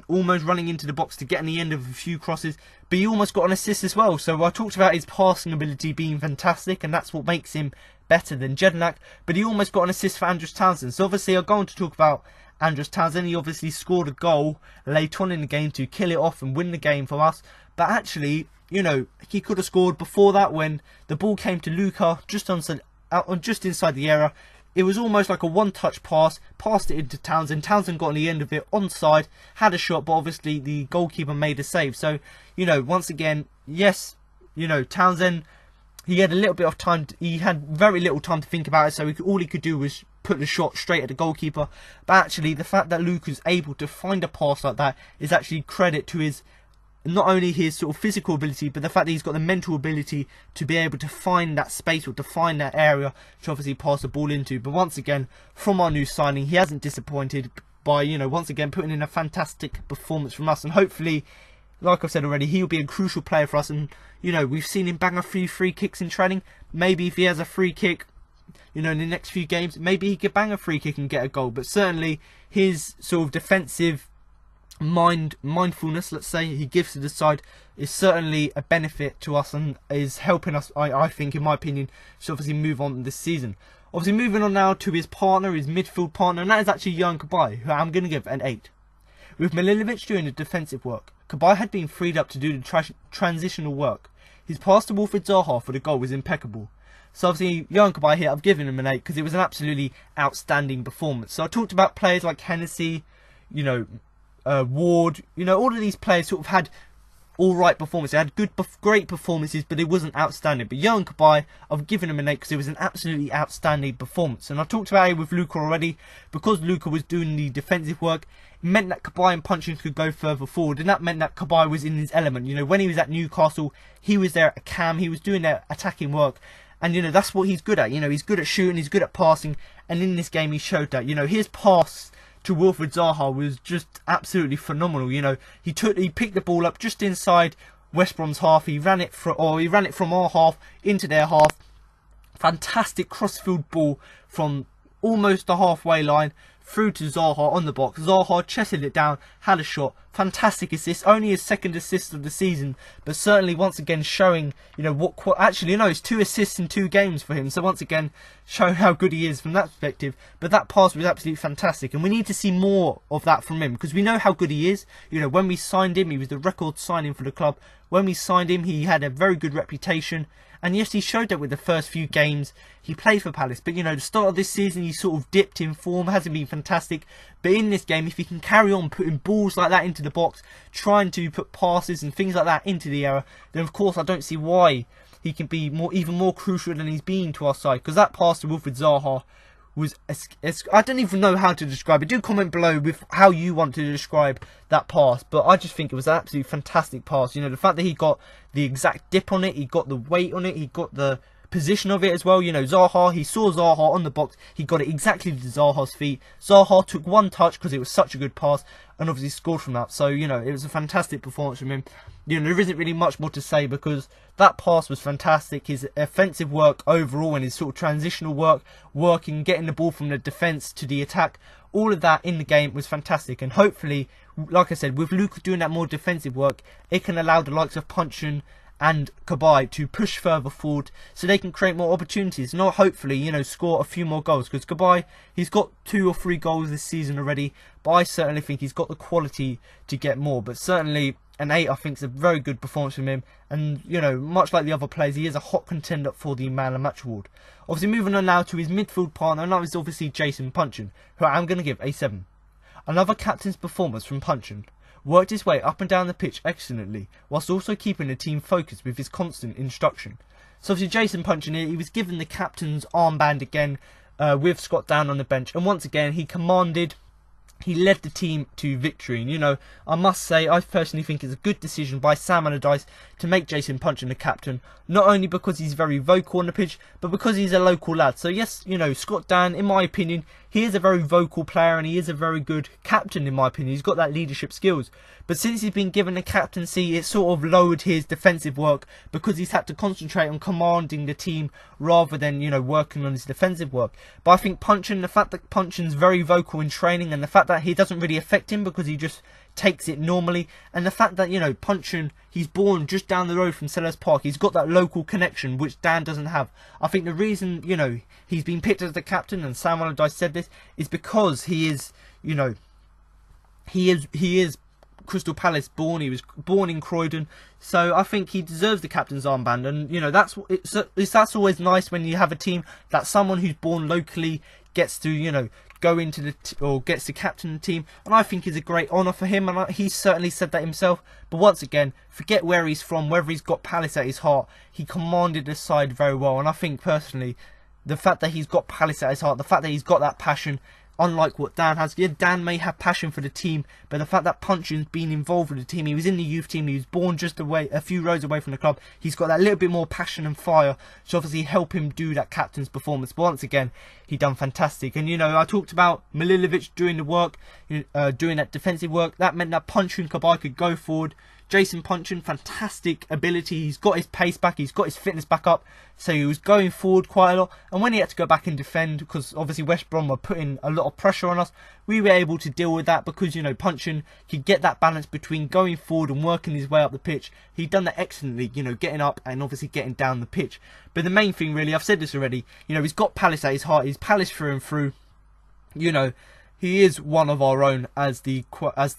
almost running into the box to get on the end of a few crosses, but he almost got an assist as well. So I talked about his passing ability being fantastic, and that's what makes him better than Jedinak, but he almost got an assist for Andros Townsend. So obviously I'm going to talk about Andros Townsend. He obviously scored a goal late on in the game to kill it off and win the game for us, but actually, you know, he could have scored before that when the ball came to Luka just inside the area. It was almost like a one-touch pass, passed it into Townsend. Townsend got on the end of it, onside, had a shot, but obviously the goalkeeper made a save. So, you know, once again, yes, you know, Townsend, he had a little bit of time, he had very little time to think about it, so all he could do was put the shot straight at the goalkeeper. But actually, the fact that Luke was able to find a pass like that is actually credit to his, not only his sort of physical ability, but the fact that he's got the mental ability to be able to find that space or to find that area to obviously pass the ball into. But once again, from our new signing, he hasn't disappointed by, you know, once again putting in a fantastic performance from us. And hopefully, like I've said already, he'll be a crucial player for us. And, you know, we've seen him bang a few free kicks in training. Maybe if he has a free kick, you know, in the next few games, maybe he could bang a free kick and get a goal. But certainly his sort of defensive mindfulness, let's say, he gives to the side is certainly a benefit to us and is helping us, I think, in my opinion, to obviously move on this season. Obviously, moving on now to his partner, his midfield partner, and that is actually Zaha and Cabaye, who I'm going to give an 8. With Milivojevic doing the defensive work, Cabaye had been freed up to do the transitional work. His pass to Wilfried Zaha for the goal was impeccable. So obviously, Zaha and Cabaye here, I've given him an 8 because it was an absolutely outstanding performance. So I talked about players like Hennessy, you know, Ward, you know, all of these players sort of had alright performances. They had great performances, but it wasn't outstanding. But Zaha and Cabaye, I've given him an 8 because it was an absolutely outstanding performance. And I talked about it with Luka already. Because Luka was doing the defensive work, it meant that Cabaye and Puncheon could go further forward, and that meant that Cabaye was in his element. You know, when he was at Newcastle, he was there at a cam, he was doing their attacking work, and, you know, that's what he's good at. You know, he's good at shooting, he's good at passing, and in this game he showed that. You know, his pass to Wilfried Zaha was just absolutely phenomenal. You know, he picked the ball up just inside West Brom's half. He ran it from our half into their half. Fantastic crossfield ball from almost the halfway line through to Zaha on the box. Zaha chested it down, had a shot. Fantastic assist, only his second assist of the season, but certainly once again showing, you know, actually, no, it's 2 assists in 2 games for him. So once again, showing how good he is from that perspective. But that pass was absolutely fantastic, and we need to see more of that from him, because we know how good he is. You know, when we signed him, he was the record signing for the club. When we signed him, he had a very good reputation. And yes, he showed that with the first few games he played for Palace. But, you know, the start of this season, he sort of dipped in form. Hasn't been fantastic. But in this game, if he can carry on putting balls like that into the box, trying to put passes and things like that into the area, then of course I don't see why he can be even more crucial than he's been to our side. Because that pass to Wilfried Zaha was, I don't even know how to describe it. Do comment below with how you want to describe that pass, but I just think it was an absolutely fantastic pass. You know, the fact that he got the exact dip on it, he got the weight on it, he got the position of it as well. You know, Zaha, he saw Zaha on the box, he got it exactly to Zaha's feet. Zaha took one touch because it was such a good pass, and obviously scored from that. So, you know, it was a fantastic performance from him. You know, there isn't really much more to say, because that pass was fantastic. His offensive work overall and his sort of transitional work, getting the ball from the defence to the attack, all of that in the game was fantastic. And hopefully, like I said, with Luka doing that more defensive work, it can allow the likes of Puncheon and Cabaye to push further forward, so they can create more opportunities, not hopefully, you know, score a few more goals. Because Cabaye, he's got 2 or 3 goals this season already, but I certainly think he's got the quality to get more. But certainly an 8, I think, is a very good performance from him, and, you know, much like the other players, he is a hot contender for the Man of the Match award. Obviously, moving on now to his midfield partner, and that is obviously Jason Puncheon, who I'm going to give a 7. Another captain's performance from Puncheon. Worked his way up and down the pitch excellently, whilst also keeping the team focused with his constant instruction. So obviously Jason Puncheon here, he was given the captain's armband again, with Scott down on the bench, and once again he led the team to victory. And, you know, I must say, I personally think it's a good decision by Sam Allardyce to make Jason Puncheon the captain. Not only because he's very vocal on the pitch, but because he's a local lad. So yes, you know, Scott Dan, in my opinion, he is a very vocal player, and he is a very good captain, in my opinion. He's got that leadership skills. But since he's been given the captaincy, it sort of lowered his defensive work, because he's had to concentrate on commanding the team rather than, you know, working on his defensive work. But I think Puncheon, the fact that Puncheon's very vocal in training, and the fact that he doesn't really affect him because he just takes it normally, and the fact that, you know, Puncheon, he's born just down the road from Selhurst Park, he's got that local connection which Dan doesn't have. I think the reason, you know, he's been picked as the captain, and Sam Allardyce said this, is because he is, you know, he is Crystal Palace born. He was born in Croydon, so I think he deserves the captain's armband. And, you know, that's always nice when you have a team that someone who's born locally gets to, you know, go into or gets to captain the team, and I think it's a great honour for him, and he's certainly said that himself. But once again, forget where he's from, whether he's got Palace at his heart, he commanded the side very well. And I think personally, the fact that he's got Palace at his heart, the fact that he's got that passion, unlike what Dan has. Yeah, Dan may have passion for the team, but the fact that Puncheon's been involved with the team, he was in the youth team, he was born just a few rows away from the club, he's got that little bit more passion and fire to obviously help him do that captain's performance. But once again, he done fantastic. And, you know, I talked about Milivojevic doing the work, doing that defensive work. That meant that Puncheon and Cabaye could go forward. Jason Puncheon, fantastic ability. He's got his pace back, he's got his fitness back up, so he was going forward quite a lot. And when he had to go back and defend, because obviously West Brom were putting a lot of pressure on us, we were able to deal with that, because, you know, Puncheon could get that balance between going forward and working his way up the pitch. He'd done that excellently, you know, getting up and obviously getting down the pitch. But the main thing, really, I've said this already, you know, he's got Palace at his heart, he's Palace through and through. You know, he is one of our own, as the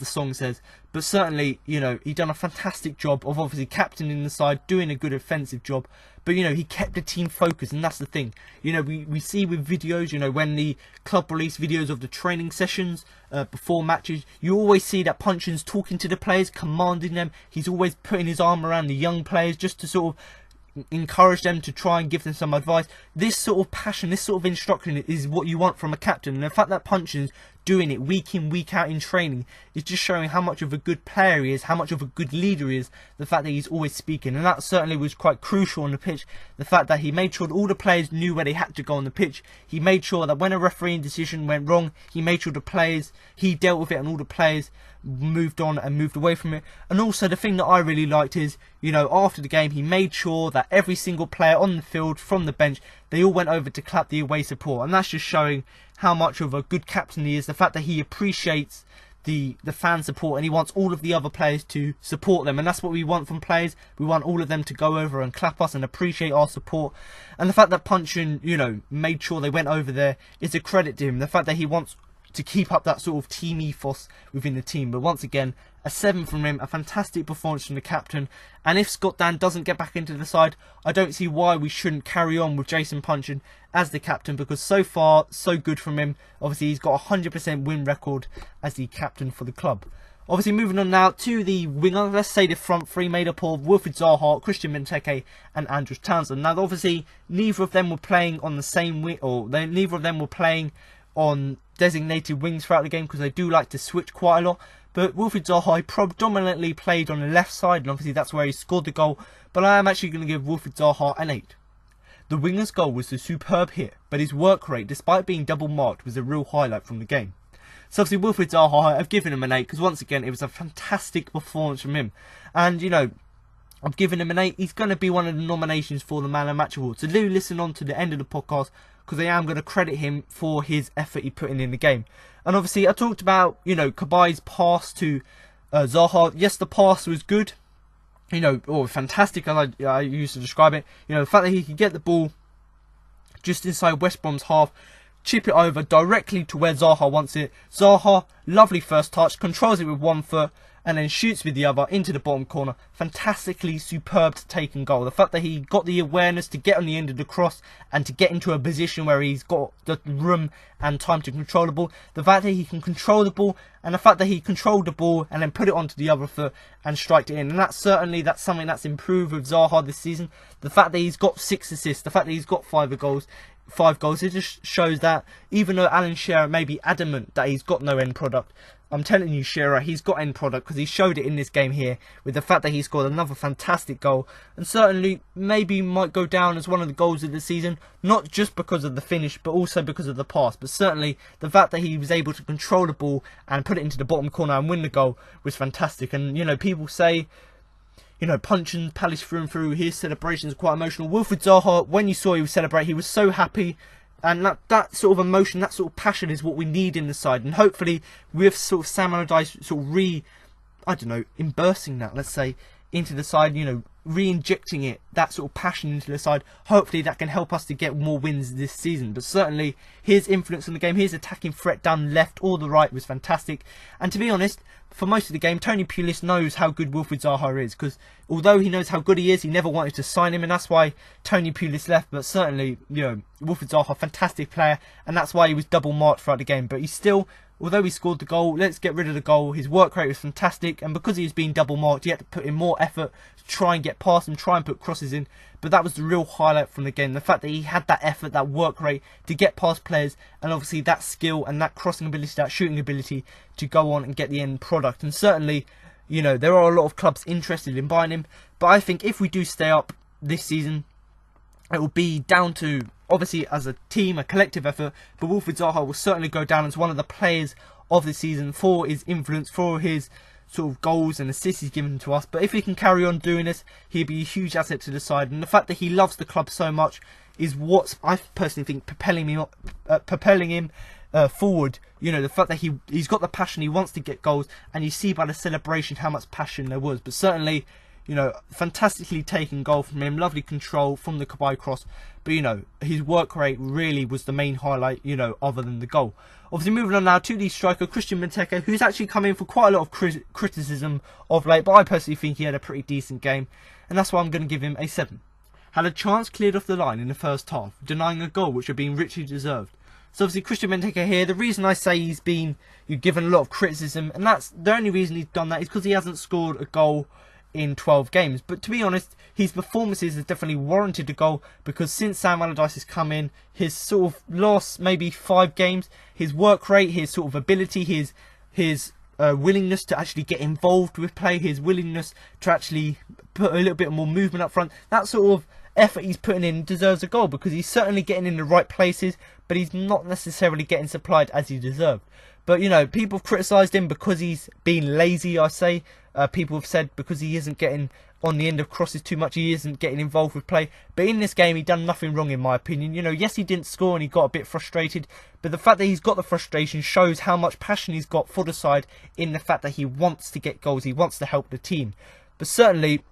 song says. But certainly, you know, he done a fantastic job of obviously captaining the side, doing a good offensive job. But, you know, he kept the team focused, and that's the thing. You know, we see with videos, you know, when the club release videos of the training sessions before matches, you always see that Puncheon's talking to the players, commanding them. He's always putting his arm around the young players just to sort of encourage them, to try and give them some advice. this sort of passion, this sort of instruction is what you want from a captain. And the fact that Puncheon's doing it week in, week out in training is just showing how much of a good player he is, how much of a good leader he is, the fact that he's always speaking. And that certainly was quite crucial on the pitch, the fact that he made sure that all the players knew where they had to go on the pitch. He made sure that when a refereeing decision went wrong, he made sure the players, he dealt with it and all the players moved on and moved away from it. And also the thing that I really liked is, you know, after the game he made sure that every single player on the field from the bench, they all went over to clap the away support. And that's just showing how much of a good captain he is, the fact that he appreciates the fan support and he wants all of the other players to support them. And that's what we want from players. We want all of them to go over and clap us and appreciate our support. And the fact that Puncheon, you know, made sure they went over there is a credit to him. The fact that he wants to keep up that sort of team ethos within the team. But once again, a 7 from him, a fantastic performance from the captain. And if Scott Dann doesn't get back into the side, I don't see why we shouldn't carry on with Jason Puncheon as the captain, because so far, so good from him. Obviously, he's got a 100% win record as the captain for the club. Obviously, moving on now to the winger, let's say the front three made up of Wilfried Zaha, Christian Benteke and Andros Townsend. Now, obviously, neither of them were playing on the same wing, or neither of them were playing on designated wings throughout the game, because they do like to switch quite a lot. But Wilfried Zaha predominantly played on the left side, and obviously that's where he scored the goal. But I am actually going to give Wilfried Zaha an 8. The winger's goal was a superb hit, but his work rate, despite being double marked, was a real highlight from the game. So obviously Wilfried Zaha, I've given him an 8, because once again it was a fantastic performance from him. And you know, I've given him an 8. He's going to be one of the nominations for the Man of Match award. So do listen on to the end of the podcast, because I am going to credit him for his effort he put in the game. And obviously I talked about, you know, Kabai's pass to Zaha. Yes, the pass was good, you know, or fantastic as I used to describe it. You know, the fact that he could get the ball just inside West Brom's half, chip it over directly to where Zaha wants it. Zaha, lovely first touch, controls it with one foot, and then shoots with the other into the bottom corner. Fantastically superb taken goal. The fact that he got the awareness to get on the end of the cross and to get into a position where he's got the room and time to control the ball. The fact that he can control the ball, and the fact that he controlled the ball and then put it onto the other foot and striked it in. And that's something that's improved with Zaha this season. The fact that he's got 6 assists, the fact that he's got 5 goals, it just shows that even though Alan Shearer may be adamant that he's got no end product, I'm telling you, Shearer, he's got end product, because he showed it in this game here with the fact that he scored another fantastic goal, and certainly maybe might go down as one of the goals of the season, not just because of the finish but also because of the pass. But certainly the fact that he was able to control the ball and put it into the bottom corner and win the goal was fantastic. And you know, people say, you know, Puncheon, Palace through and through, his celebrations are quite emotional. Wilfried Zaha, when you saw him celebrate, he was so happy. And that sort of emotion, that sort of passion is what we need in the side. And hopefully with sort of Sam Allardyce sort of immersing that, let's say, into the side, you know, re-injecting it, that sort of passion into the side, hopefully that can help us to get more wins this season. But certainly his influence on the game, his attacking threat down left or the right was fantastic. And to be honest, for most of the game, Tony Pulis knows how good Wilfried Zaha is, because although he knows how good he is, he never wanted to sign him, and that's why Tony Pulis left. But certainly, you know, Wilfried Zaha, fantastic player, and that's why he was double marked throughout the game. But he's still, although he scored the goal, let's get rid of the goal, his work rate was fantastic, and because he was being double marked, he had to put in more effort to try and get past him, try and put crosses in. But that was the real highlight from the game, the fact that he had that effort, that work rate to get past players, and obviously that skill and that crossing ability, that shooting ability to go on and get the end product. And certainly, you know, there are a lot of clubs interested in buying him, but I think if we do stay up this season, it will be down to, obviously as a team, a collective effort, but Wilfried Zaha will certainly go down as one of the players of the season for his influence, for his sort of goals and assists he's given to us. But if he can carry on doing this, he'll be a huge asset to the side. And the fact that he loves the club so much is what I personally think propelling him forward. You know, the fact that he's got the passion, he wants to get goals, and you see by the celebration how much passion there was. But certainly, you know, fantastically taken goal from him, lovely control from the Kabai cross. But, you know, his work rate really was the main highlight, you know, other than the goal. Obviously, moving on now to the striker, Christian Benteke, who's actually come in for quite a lot of criticism of late. But I personally think he had a pretty decent game, and that's why I'm going to give him a 7. Had a chance cleared off the line in the first half, denying a goal which had been richly deserved. So obviously Christian Benteke here, the reason I say he's been given a lot of criticism, and that's the only reason he's done that, is because he hasn't scored a goal in 12 games. But to be honest, his performances have definitely warranted a goal, because since Sam Allardyce has come in, his sort of last maybe 5 games, his work rate, his sort of ability, his willingness to actually get involved with play, his willingness to actually put a little bit more movement up front, that sort of effort he's putting in deserves a goal, because he's certainly getting in the right places, but he's not necessarily getting supplied as he deserved. But, you know, people have criticised him because he's been lazy, I say. People have said because he isn't getting on the end of crosses too much, he isn't getting involved with play. But in this game, he done nothing wrong, in my opinion. You know, yes, he didn't score and he got a bit frustrated, but the fact that he's got the frustration shows how much passion he's got for the side, in the fact that he wants to get goals, he wants to help the team. But certainly,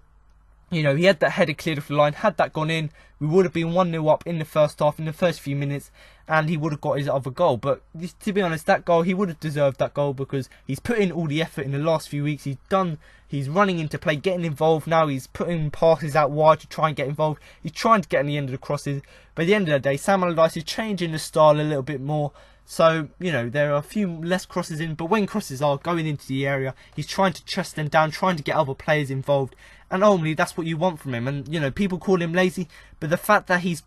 you know, he had that header cleared off the line. Had that gone in, we would have been 1-0 up in the first half, in the first few minutes, and he would have got his other goal. But to be honest, that goal, he would have deserved that goal, because he's put in all the effort in the last few weeks. He's running into play, getting involved now. He's putting passes out wide to try and get involved. He's trying to get on the end of the crosses. But at the end of the day, Sam Allardyce is changing the style a little bit more. So, you know, there are a few less crosses in, but when crosses are going into the area, he's trying to chest them down, trying to get other players involved. And ultimately, that's what you want from him. And, you know, people call him lazy, but the fact that he's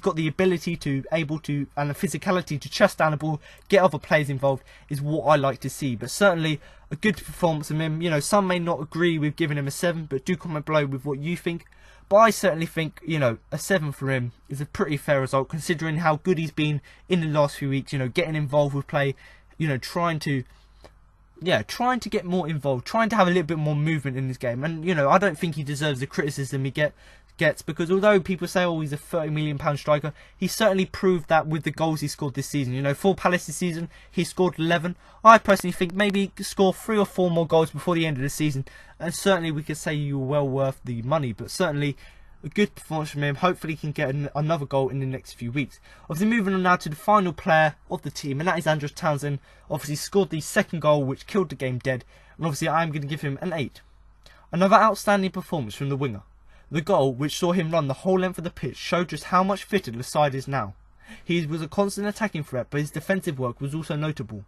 got the ability to, and the physicality to chest down the ball, get other players involved, is what I like to see. But certainly, a good performance from him. You know, some may not agree with giving him a 7, but do comment below with what you think. But I certainly think, you know, a 7 for him is a pretty fair result, considering how good he's been in the last few weeks. You know, getting involved with play, you know, trying to get more involved, trying to have a little bit more movement in this game. And, you know, I don't think he deserves the criticism he gets, because although people say, oh, he's a £30 million striker, he certainly proved that with the goals he scored this season. You know, for Palace this season, he scored 11. I personally think maybe he could score 3 or 4 more goals before the end of the season, and certainly we could say you're well worth the money. But certainly a good performance from him. Hopefully he can get another goal in the next few weeks. Obviously, moving on now to the final player of the team, and that is Andros Townsend. Obviously scored the second goal, which killed the game dead, and obviously I am going to give him an 8. Another outstanding performance from the winger. The goal, which saw him run the whole length of the pitch, showed just how much fitter the side is now. He was a constant attacking threat, but his defensive work was also notable.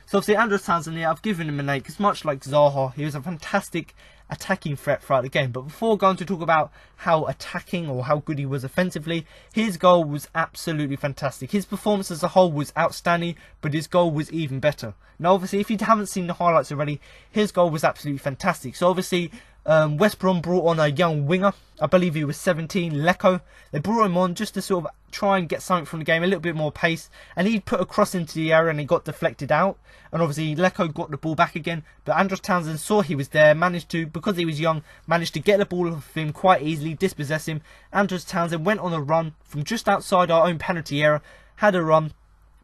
So obviously Andros Townsend here, I've given him an 8, because much like Zaha, he was a fantastic attacking threat throughout the game. But before going to talk about how attacking or how good he was offensively, his goal was absolutely fantastic. His performance as a whole was outstanding, but his goal was even better. Now obviously, if you haven't seen the highlights already, his goal was absolutely fantastic. So obviously, West Brom brought on a young winger. I believe he was 17, Sakho. They brought him on just to sort of try and get something from the game, a little bit more pace. And he put a cross into the area and he got deflected out. And obviously Sakho got the ball back again. But Andros Townsend saw he was there, managed to, because he was young, managed to get the ball off him quite easily, dispossess him. Andros Townsend went on a run from just outside our own penalty area, had a run,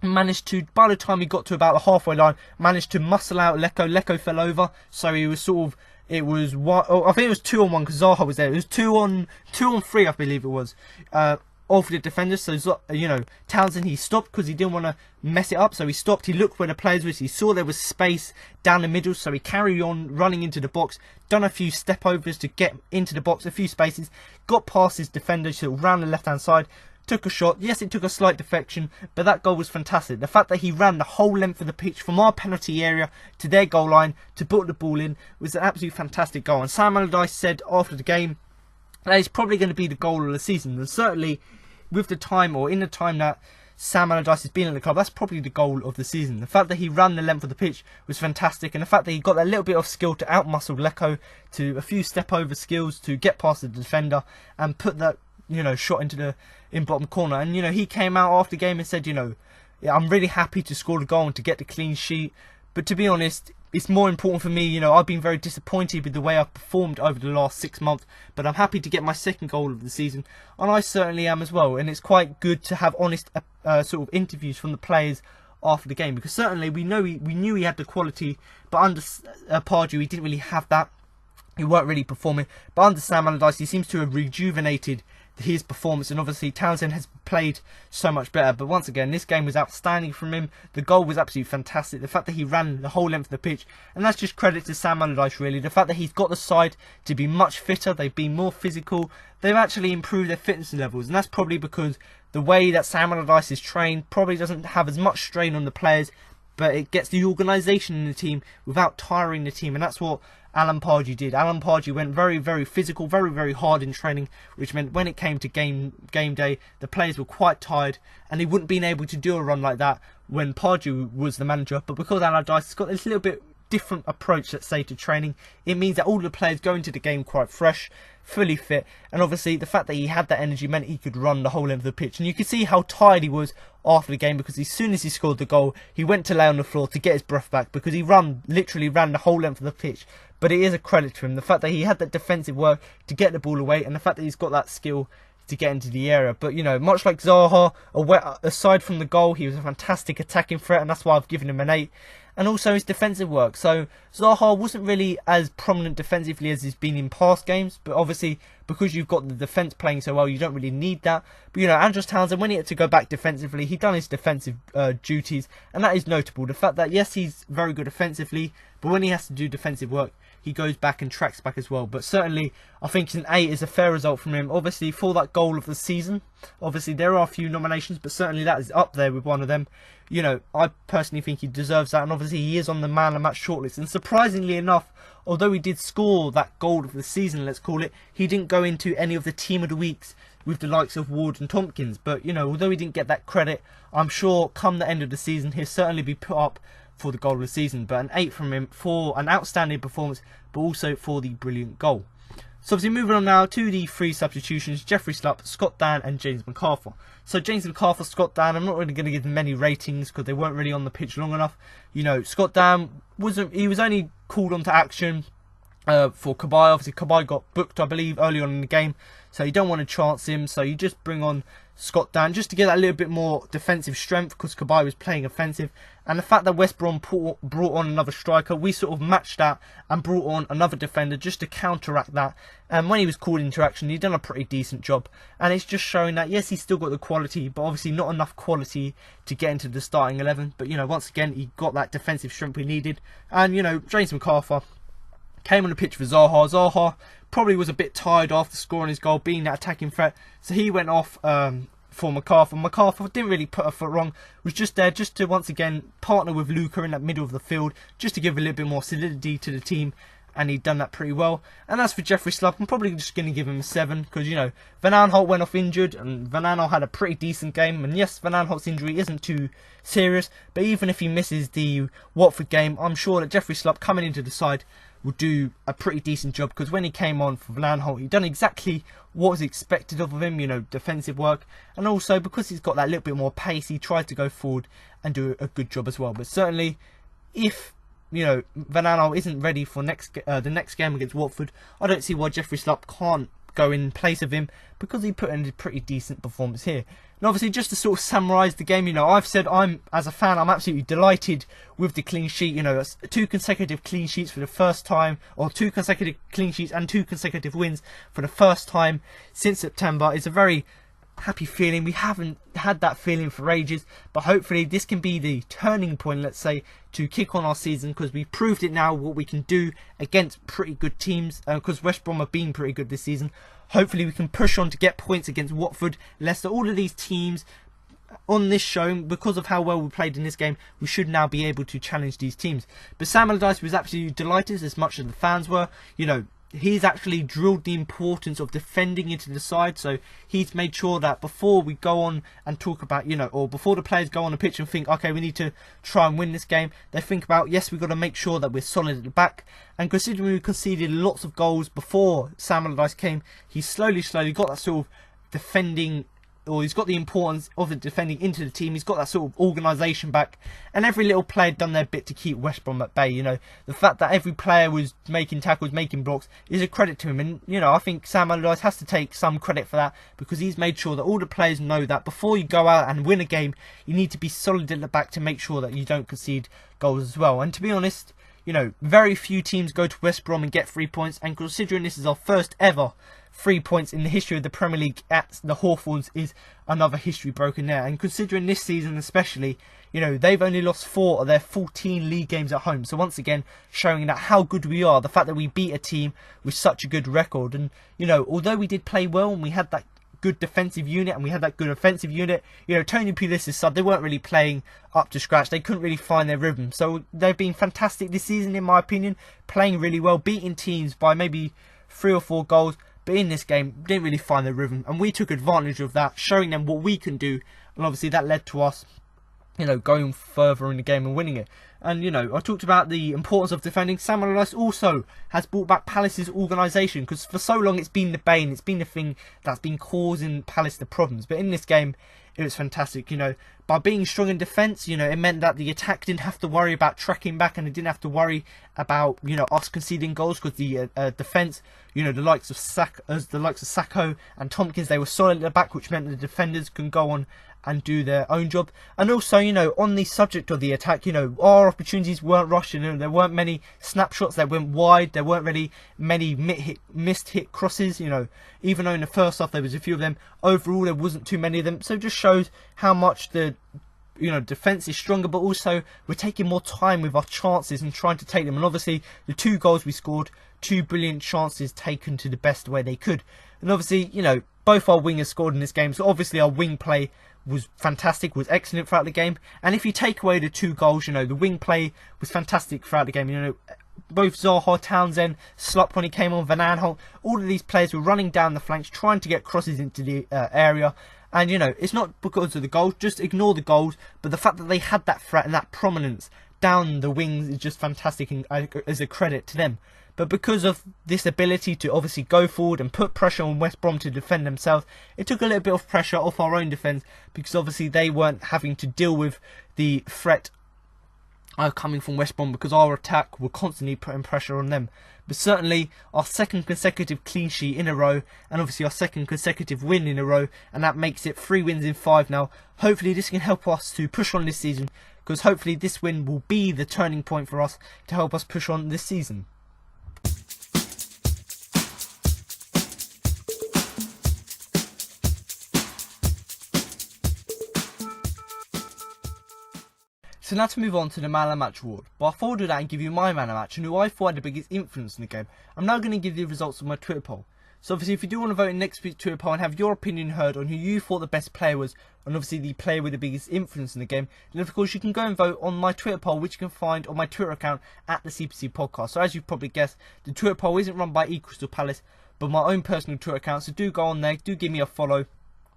managed to, by the time he got to about the halfway line, managed to muscle out Sakho. Sakho fell over, so he was sort of, it was one, I think it was 2-on-1 because Zaha was there. It was 2-on-3, I believe it was, of the defenders. So, you know, Townsend, he stopped because he didn't want to mess it up. So he stopped, he looked where the players were, he saw there was space down the middle. So he carried on running into the box, done a few step overs to get into the box, a few spaces, got past his defender, so ran the left hand side, took a shot. Yes, it took a slight deflection, but that goal was fantastic. The fact that he ran the whole length of the pitch from our penalty area to their goal line to put the ball in was an absolutely fantastic goal. And Sam Allardyce said after the game that it's probably going to be the goal of the season. And certainly with the time, or in the time that Sam Allardyce has been at the club, that's probably the goal of the season. The fact that he ran the length of the pitch was fantastic, and the fact that he got that little bit of skill to outmuscle Sakho, to a few step over skills to get past the defender and put that, you know, shot into the bottom corner. And, you know, he came out after the game and said, you know, yeah, I'm really happy to score the goal and to get the clean sheet. But to be honest, it's more important for me, you know, I've been very disappointed with the way I've performed over the last 6 months, but I'm happy to get my second goal of the season, and I certainly am as well. And it's quite good to have honest sort of interviews from the players after the game, because certainly we knew he had the quality, but under Pardew he didn't really have that. He weren't really performing, but under Sam Allardyce he seems to have rejuvenated his performance, and obviously Townsend has played so much better. But once again, this game was outstanding from him. The goal was absolutely fantastic. The fact that he ran the whole length of the pitch, and that's just credit to Sam Allardyce really. The fact that he's got the side to be much fitter, they've been more physical, they've actually improved their fitness levels, and that's probably because the way that Sam Allardyce is trained probably doesn't have as much strain on the players, but it gets the organisation in the team without tiring the team, and that's what Alan Pardew did. Alan Pardew went very, very physical, very, very hard in training, which meant when it came to game day, the players were quite tired, and they wouldn't been able to do a run like that when Pardew was the manager. But because Allardyce has got this little bit different approach, let's say, to training, it means that all the players go into the game quite fresh, fully fit, and obviously the fact that he had that energy meant he could run the whole length of the pitch. And you could see how tired he was after the game, because as soon as he scored the goal, he went to lay on the floor to get his breath back, because he literally ran the whole length of the pitch. But it is a credit to him, the fact that he had that defensive work to get the ball away, and the fact that he's got that skill to get into the area. But, you know, much like Zaha, aside from the goal, he was a fantastic attacking threat, and that's why I've given him an 8. And also his defensive work. So Zaha wasn't really as prominent defensively as he's been in past games, but obviously because you've got the defence playing so well, you don't really need that. But, you know, Andros Townsend, when he had to go back defensively, he done his defensive duties, and that is notable. The fact that, yes, he's very good offensively, but when he has to do defensive work, he goes back and tracks back as well. But certainly, I think an 8 is a fair result from him. Obviously, for that goal of the season, obviously there are a few nominations, but certainly that is up there with one of them. You know, I personally think he deserves that, and obviously he is on the man of the match shortlist. And surprisingly enough, although he did score that goal of the season, let's call it, he didn't go into any of the team of the weeks with the likes of Ward and Tompkins. But, you know, although he didn't get that credit, I'm sure come the end of the season, he'll certainly be put up for the goal of the season. But an 8 from him for an outstanding performance, but also for the brilliant goal. So obviously moving on now to the 3 substitutions: Jeffrey Slupp, Scott Dann and James McArthur. So James McArthur, Scott Dann, I'm not really going to give them many ratings because they weren't really on the pitch long enough. You know, Scott Dann was only called onto action for Cabaye. Obviously Cabaye got booked, I believe, early on in the game, so you don't want to chance him, so you just bring on Scott Dann just to get that little bit more defensive strength, because Cabaye was playing offensive. And the fact that West Brom brought on another striker, we sort of matched that and brought on another defender just to counteract that. And when he was called into action, he'd done a pretty decent job. And it's just showing that, yes, he's still got the quality, but obviously not enough quality to get into the starting 11. But, you know, once again, he got that defensive strength we needed. And, you know, James McArthur came on the pitch for Zaha. Zaha probably was a bit tired after scoring his goal, being that attacking threat. So he went off for McArthur. McArthur didn't really put a foot wrong, was just there just to once again partner with Luca in that middle of the field, just to give a little bit more solidity to the team, and he'd done that pretty well. And as for Jeffrey Slupp, I'm probably just going to give him a 7, because, you know, Van Aanholt went off injured, and Van Aanholt had a pretty decent game. And yes, Van Aanholt's injury isn't too serious, but even if he misses the Watford game, I'm sure that Jeffrey Slupp coming into the side will do a pretty decent job, because when he came on for Van Aanholt, he'd done exactly what was expected of him, you know, defensive work, and also because he's got that little bit more pace, he tried to go forward and do a good job as well. But certainly, if, you know, Van Aanholt isn't ready for the next game against Watford, I don't see why Jeffrey Slupp can't go in place of him, because he put in a pretty decent performance here. And obviously, just to sort of summarise the game, you know, I've said as a fan, I'm absolutely delighted with the clean sheet. You know, 2 consecutive clean sheets for the first time, or 2 consecutive clean sheets and 2 consecutive wins for the first time since September. It's a very happy feeling. We haven't had that feeling for ages, but hopefully this can be the turning point, let's say, to kick on our season, because we've proved it now what we can do against pretty good teams, because West Brom have been pretty good this season. Hopefully we can push on to get points against Watford, Leicester, all of these teams on this show. Because of how well we played in this game, we should now be able to challenge these teams. But Sam Allardyce was absolutely delighted, as much as the fans were. You know, he's actually drilled the importance of defending into the side, so he's made sure that before we go on and talk about, you know, or before the players go on the pitch and think, okay, we need to try and win this game, they think about, yes, we've got to make sure that we're solid at the back. And considering we conceded lots of goals before Sam Allardyce came, he's slowly got that sort of defending, or he's got the importance of the defending into the team. He's got that sort of organisation back, and every little player done their bit to keep West Brom at bay. You know, the fact that every player was making tackles, making blocks, is a credit to him. And, you know, I think Sam Allardyce has to take some credit for that, because he's made sure that all the players know that before you go out and win a game, you need to be solid at the back to make sure that you don't concede goals as well. And to be honest, you know, very few teams go to West Brom and get 3 points, and considering this is our first ever 3 points in the history of the Premier League at the Hawthorns, is another history broken there. And considering this season especially, you know, they've only lost 4 of their 14 league games at home. So once again, showing that how good we are, the fact that we beat a team with such a good record. And, you know, although we did play well and we had that good defensive unit and we had that good offensive unit. You know, Tony Pulis's side, they weren't really playing up to scratch. They couldn't really find their rhythm. So they've been fantastic this season, in my opinion, playing really well, beating teams by maybe 3 or 4 goals. But in this game, didn't really find their rhythm. And we took advantage of that, showing them what we can do. And obviously that led to us, you know, going further in the game and winning it. And, you know, I talked about the importance of defending. Sam Allardyce also has brought back Palace's organisation, because for so long it's been the bane, it's been the thing that's been causing Palace the problems. But in this game, it was fantastic. You know, by being strong in defence, you know, it meant that the attack didn't have to worry about tracking back, and it didn't have to worry about, you know, us conceding goals, because the defence, you know, the likes of Sakho and Tompkins, they were solid at the back, which meant the defenders can go on and do their own job. And also, you know, on the subject of the attack, you know, our opportunities weren't rushing, and there weren't many snapshots that went wide. There weren't really many missed hit crosses, you know, even though in the first half there was a few of them. Overall, there wasn't too many of them. So it just shows how much the, you know, defence is stronger, but also we're taking more time with our chances and trying to take them. And obviously the 2 goals we scored, 2 brilliant chances taken to the best way they could. And obviously, you know, both our wingers scored in this game, so obviously our wing play was fantastic, was excellent throughout the game. And if you take away the 2 goals, you know, the wing play was fantastic throughout the game. You know, both Zaha, Townsend, Slup when he came on, Van Aanholt, all of these players were running down the flanks, trying to get crosses into the area. And, you know, it's not because of the goals, just ignore the goals, but the fact that they had that threat and that prominence down the wings is just fantastic, and as a credit to them. But because of this ability to obviously go forward and put pressure on West Brom to defend themselves, it took a little bit of pressure off our own defence, because obviously they weren't having to deal with the threat coming from West Brom, because our attack were constantly putting pressure on them. But certainly our 2nd consecutive clean sheet in a row, and obviously our 2nd consecutive win in a row, and that makes it 3 wins in 5 now. Hopefully this can help us to push on this season, because hopefully this win will be the turning point for us to help us push on this season. So now to move on to the Man of the Match award. But before I do that and give you my Man of the Match and who I thought had the biggest influence in the game, I'm now going to give you the results of my Twitter poll. So obviously if you do want to vote in next week's Twitter poll and have your opinion heard on who you thought the best player was, and obviously the player with the biggest influence in the game, then of course you can go and vote on my Twitter poll, which you can find on my Twitter account at the CPC Podcast. So as you've probably guessed, the Twitter poll isn't run by Crystal Palace, but my own personal Twitter account. So do go on there, do give me a follow,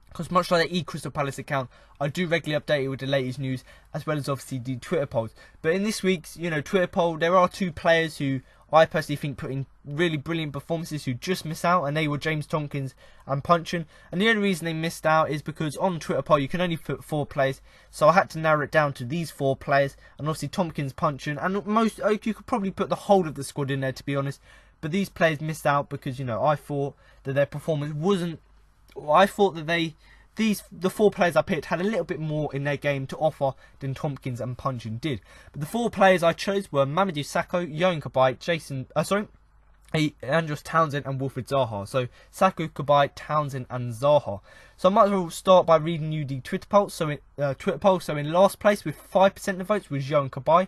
because much like the Crystal Palace account, I do regularly update it with the latest news, as well as obviously the Twitter polls. But in this week's, you know, Twitter poll, there are 2 players who I personally think put in really brilliant performances who just missed out, and they were James Tompkins and Puncheon. And the only reason they missed out is because on Twitter poll you can only put 4 players, so I had to narrow it down to these 4 players, and obviously Tompkins, Puncheon, and most, you could probably put the whole of the squad in there, to be honest. But these players missed out because, you know, I thought that their performance wasn't, I thought that the 4 players I picked had a little bit more in their game to offer than Tompkins and Puncheon did. But the 4 players I chose were Mamadou Sakho, Yohan Cabaye, Andros Townsend and Wilfried Zaha. So Sakho, Cabaye, Townsend and Zaha. So I might as well start by reading you the Twitter poll. So in last place with 5% of the votes was Yohan Cabaye.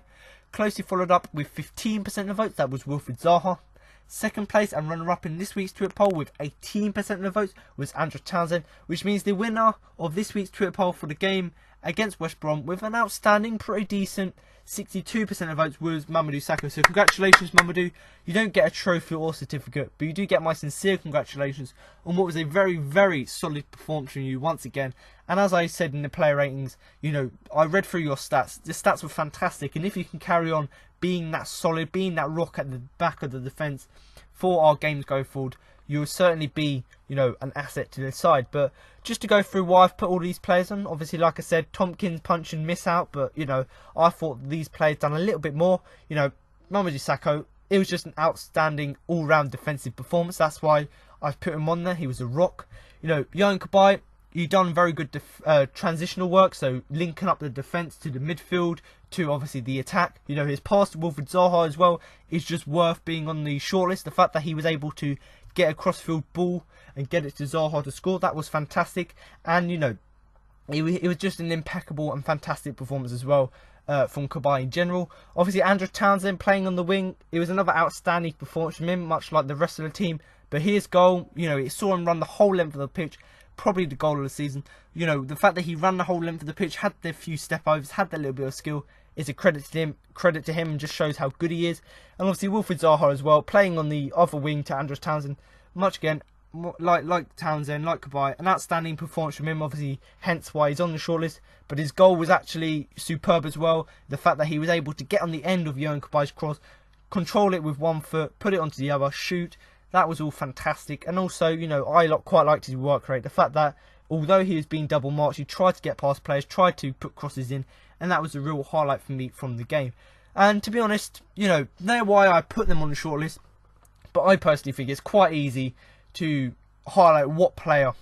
Closely followed up with 15% of the votes, that was Wilfried Zaha. Second place and runner-up in this week's Twitter poll with 18% of the votes was Andros Townsend, which means the winner of this week's Twitter poll for the game against West Brom with an outstanding, pretty decent 62% of votes was Mamadou Sakho. So congratulations, Mamadou. You don't get a trophy or certificate, but you do get my sincere congratulations on what was a very, very solid performance from you once again. And as I said in the player ratings, you know, I read through your stats. The stats were fantastic, and if you can carry on being that solid, being that rock at the back of the defence for our games going forward, you will certainly be, you know, an asset to the side. But just to go through why I've put all these players on, obviously, like I said, Tompkins, Puncheon miss out, but, you know, I thought these players done a little bit more. You know, Mamadou Sakho, it was just an outstanding all-round defensive performance. That's why I've put him on there. He was a rock. You know, Yohan Cabaye, he done very good transitional work, so linking up the defence to the midfield, to obviously the attack. You know, his pass to Wilfried Zaha as well is just worth being on the shortlist. The fact that he was able to get a crossfield ball and get it to Zaha to score, that was fantastic. And, you know, it was just an impeccable and fantastic performance as well from Cabaye in general. Obviously, Andros Townsend playing on the wing, it was another outstanding performance from him, much like the rest of the team. But his goal, you know, it saw him run the whole length of the pitch, probably the goal of the season. You know, the fact that he ran the whole length of the pitch, had the few step overs, had that little bit of skill, is a credit to him, and just shows how good he is. And obviously Wilfried Zaha as well, playing on the other wing to Andros Townsend. Much again, like Townsend, like Cabaye, an outstanding performance from him, obviously, hence why he's on the shortlist. But his goal was actually superb as well. The fact that he was able to get on the end of Johan Cabaye's cross, control it with one foot, put it onto the other, shoot. That was all fantastic. And also, you know, I quite liked his work rate. The fact that although he was being double marched, he tried to get past players, tried to put crosses in, and that was a real highlight for me from the game. And to be honest, you know, they're why I put them on the shortlist. But I personally think it's quite easy to highlight what player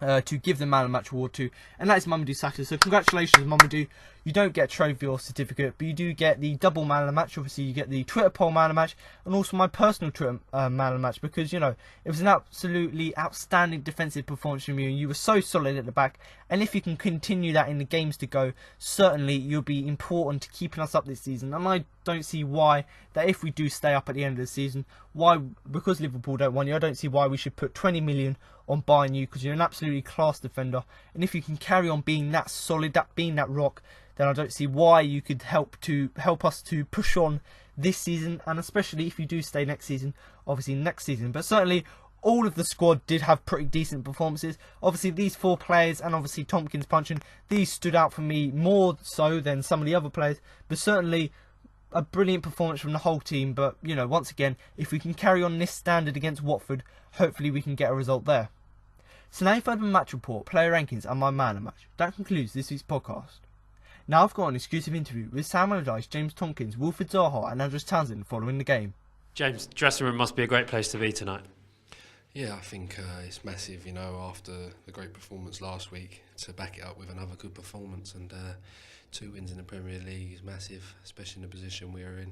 to give the Man of the Match award to, and that is Mamadou Sakho. So congratulations, Mamadou. You don't get a trophy or certificate, but you do get the double Man of the Match. Obviously, you get the Twitter poll Man of the Match, and also my personal Twitter Man of the Match, because, you know, it was an absolutely outstanding defensive performance from you, and you were so solid at the back. And if you can continue that in the games to go, certainly you'll be important to keeping us up this season. And I don't see why that if we do stay up at the end of the season, why, because Liverpool don't want you, I don't see why we should put 20 million on buying you, because you're an absolutely class defender. And if you can carry on being that solid, being that rock, then I don't see why you could help us to push on this season, and especially if you do stay next season, obviously next season. But certainly all of the squad did have pretty decent performances. Obviously these 4 players, and obviously Tompkins, Puncheon, these stood out for me more so than some of the other players. But certainly a brilliant performance from the whole team. But, you know, once again, if we can carry on this standard against Watford, hopefully we can get a result there. So now you've heard my match report, player rankings, and my man of the match. That concludes this week's podcast. Now I've got an exclusive interview with Sam Allardyce, James Tompkins, Wilfried Zaha and Andros Townsend following the game. James, dressing room must be a great place to be tonight. Yeah, I think it's massive, you know, after the great performance last week, to back it up with another good performance, and 2 wins in the Premier League is massive, especially in the position we're in.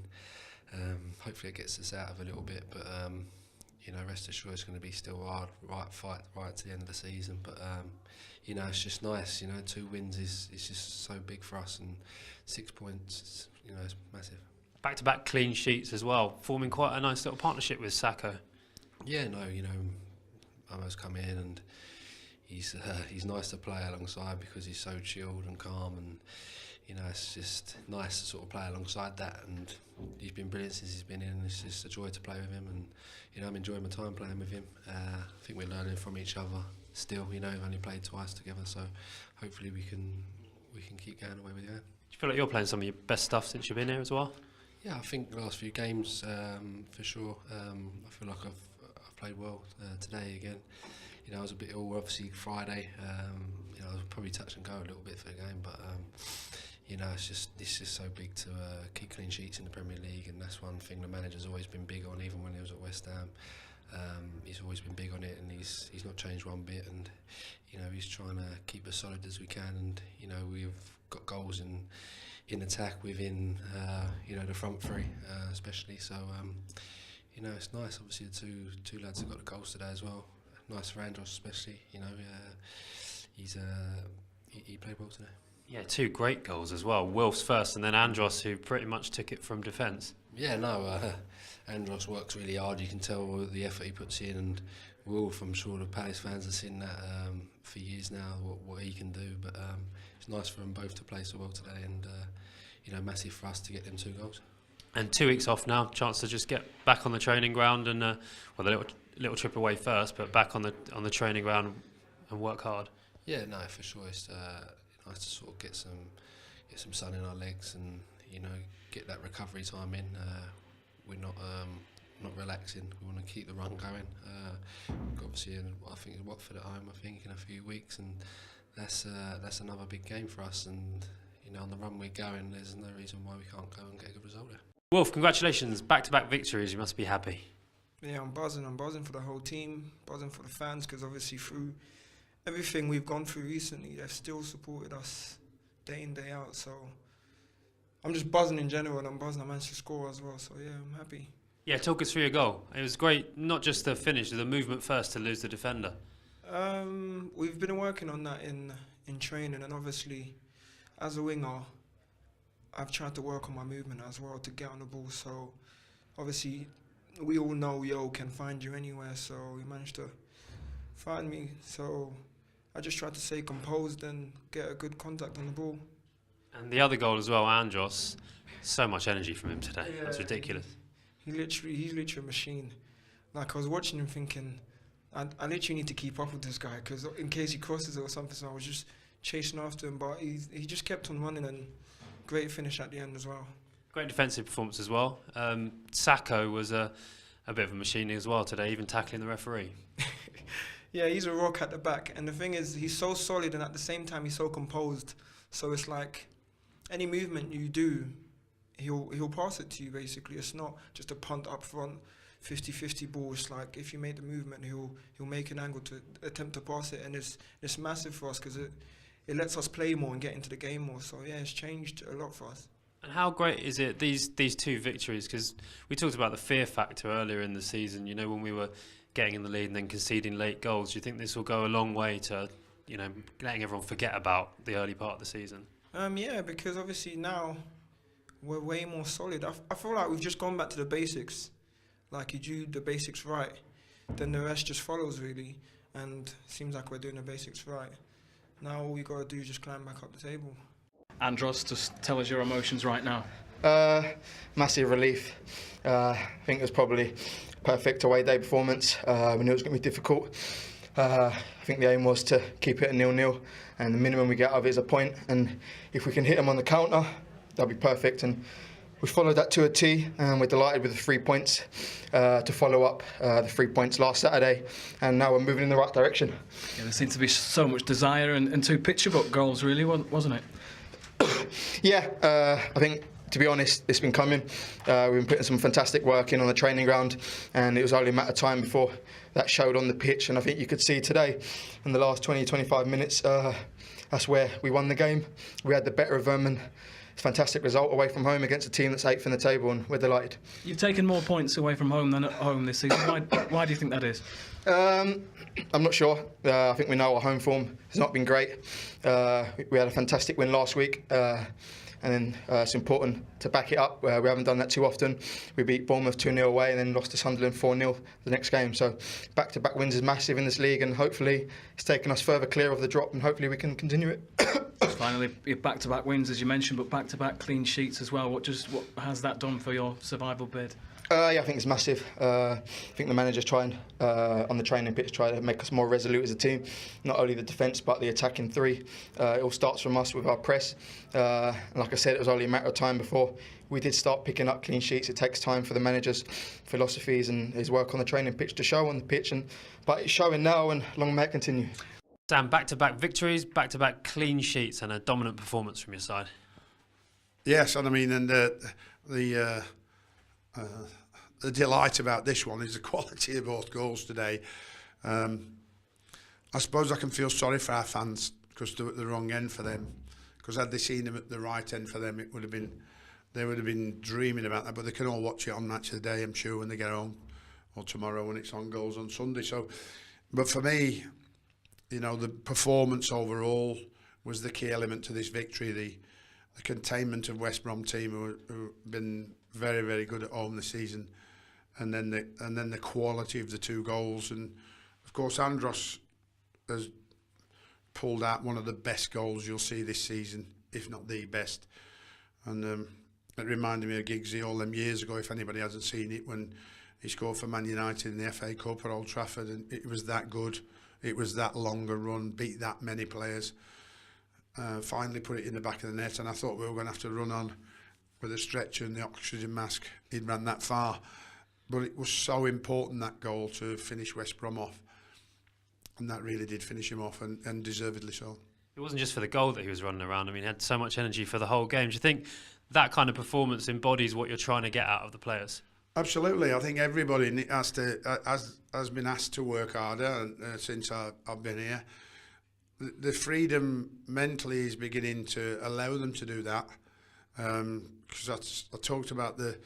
Hopefully it gets us out of a little bit, but you know, rest assured it's going to be still hard, fight right to the end of the season. But you know, it's just nice. You know, 2 wins is just so big for us, and 6 points, you know, it's massive. Back-to-back clean sheets as well, forming quite a nice little partnership with Sakho. Yeah, no, you know, Amo's come in and he's nice to play alongside because he's so chilled and calm, and you know, it's just nice to sort of play alongside that. And he's been brilliant since he's been in. It's just a joy to play with him, and you know, I'm enjoying my time playing with him. I think we're learning from each other still. You know, we've only played twice together, so hopefully we can keep going away with it. Do you feel like you're playing some of your best stuff since you've been here as well? Yeah, I think the last few games, for sure. I feel like I've played well today again. You know, I was a bit ill, obviously, Friday. You know, I was probably touch and go a little bit for the game, but you know, it's just so big to keep clean sheets in the Premier League, and that's one thing the manager's always been big on, even when he was at West Ham. He's always been big on it, and he's not changed one bit. And you know, he's trying to keep as solid as we can. And you know, we've got goals in attack within you know, the front 3, especially. So you know, it's nice. Obviously, the two lads have got the goals today as well. Nice for Andros, especially. You know, he played well today. Yeah, 2 great goals as well. Wilf's first, and then Andros, who pretty much took it from defence. Yeah, no, Andros works really hard. You can tell the effort he puts in, and Wilf, I'm sure the Palace fans have seen that for years now, what he can do. But it's nice for them both to play so well today, and you know, massive for us to get them 2 goals. And 2 weeks off now, chance to just get back on the training ground, and well, the little trip away first, but back on the training ground and work hard. Yeah, no, for sure. It's nice to sort of get some sun in our legs, and you know, get that recovery time in. We're not relaxing. We want to keep the run going. Obviously, I think Watford at home, I think, in a few weeks, and that's another big game for us. And you know, on the run we're going, there's no reason why we can't go and get a good result there. Wolf, congratulations, back-to-back victories. You must be happy. Yeah, I'm buzzing for the whole team, buzzing for the fans, because obviously through everything we've gone through recently, they've still supported us day in, day out. So I'm just buzzing in general, and I'm buzzing I managed to score as well. So yeah, I'm happy. Yeah, talk us through your goal. It was great, not just the finish, the movement first to lose the defender. We've been working on that in training, and obviously as a winger, I've tried to work on my movement as well to get on the ball. So obviously we all know Yo can find you anywhere, so we managed to find me. So I just tried to stay composed and get a good contact on the ball. And the other goal as well, Andros, so much energy from him today. Yeah, That's ridiculous. He's literally a machine. Like, I was watching him thinking, I literally need to keep up with this guy, because in case he crosses it or something, so I was just chasing after him, but he just kept on running, and great finish at the end as well. Great defensive performance as well. Sakho was a bit of a machine as well today, even tackling the referee. Yeah, he's a rock at the back, and the thing is, he's so solid, and at the same time, he's so composed. So it's like, any movement you do, he'll pass it to you, basically. It's not just a punt up front, 50-50 ball. It's like, if you make the movement, he'll make an angle to attempt to pass it, and it's massive for us, because it lets us play more and get into the game more. So yeah, it's changed a lot for us. And how great is it, these two victories? Because we talked about the fear factor earlier in the season, you know, when we were getting in the lead and then conceding late goals. Do you think this will go a long way to, you know, letting everyone forget about the early part of the season? Yeah, because obviously now we're way more solid. I feel like we've just gone back to the basics. Like, you do the basics right, then the rest just follows, really. And it seems like we're doing the basics right. Now all we got to do is just climb back up the table. Andros, just tell us your emotions right now. Massive relief. I think it was probably perfect away day performance. We knew it was going to be difficult. I think the aim was to keep it a 0-0, and the minimum we get out of it is a point. And if we can hit them on the counter, that'll be perfect. And we followed that to a T, and we're delighted with the 3 points to follow up the 3 points last Saturday. And now we're moving in the right direction. Yeah, there seemed to be so much desire and two picture book goals, really, wasn't it? Yeah, I think, to be honest, it's been coming. We've been putting some fantastic work in on the training ground, and it was only a matter of time before that showed on the pitch. And I think you could see today, in the last 20-25 minutes, that's where we won the game. We had the better of them, and it's a fantastic result away from home against a team that's 8th in the table, and we're delighted. You've taken more points away from home than at home this season. Why do you think that is? I'm not sure. I think we know our home form has not been great. We had a fantastic win last week, and then it's important to back it up. We haven't done that too often. We beat Bournemouth 2-0 away and then lost to Sunderland 4-0 the next game. So back-to-back wins is massive in this league, and hopefully it's taken us further clear of the drop, and hopefully we can continue it. Finally, your back-to-back wins, as you mentioned, but back-to-back clean sheets as well. What has that done for your survival bid? Yeah, I think it's massive. I think the manager's trying, on the training pitch, try to make us more resolute as a team. Not only the defence, but the attacking three. It all starts from us with our press. And like I said, it was only a matter of time before we did start picking up clean sheets. It takes time for the manager's philosophies and his work on the training pitch to show on the pitch. But it's showing now, and long may it continue. Sam, back-to-back victories, back-to-back clean sheets, and a dominant performance from your side. Yes, and I mean, and the delight about this one is the quality of both goals today. I suppose I can feel sorry for our fans because they're at the wrong end for them. Because had they seen them at the right end for them, they would have been dreaming about that. But they can all watch it on Match of the Day, I'm sure, when they get home, or tomorrow when it's on Goals on Sunday. So, but for me, you know, the performance overall was the key element to this victory. The containment of West Brom team who've been very, very good at home this season, and then the quality of the two goals, and of course Andros has pulled out one of the best goals you'll see this season, if not the best. And it reminded me of Giggsy all them years ago, if anybody hasn't seen it, when he scored for Man United in the FA Cup at Old Trafford, and it was that good. It was that longer run, beat that many players. Finally put it in the back of the net, and I thought we were going to have to run on with a stretcher and the oxygen mask. He'd ran that far. But it was so important, that goal, to finish West Brom off. And that really did finish him off, and deservedly so. It wasn't just for the goal that he was running around. I mean, he had so much energy for the whole game. Do you think that kind of performance embodies what you're trying to get out of the players? Absolutely. I think everybody has been asked to work harder since I've been here. The freedom mentally is beginning to allow them to do that. Because I talked about the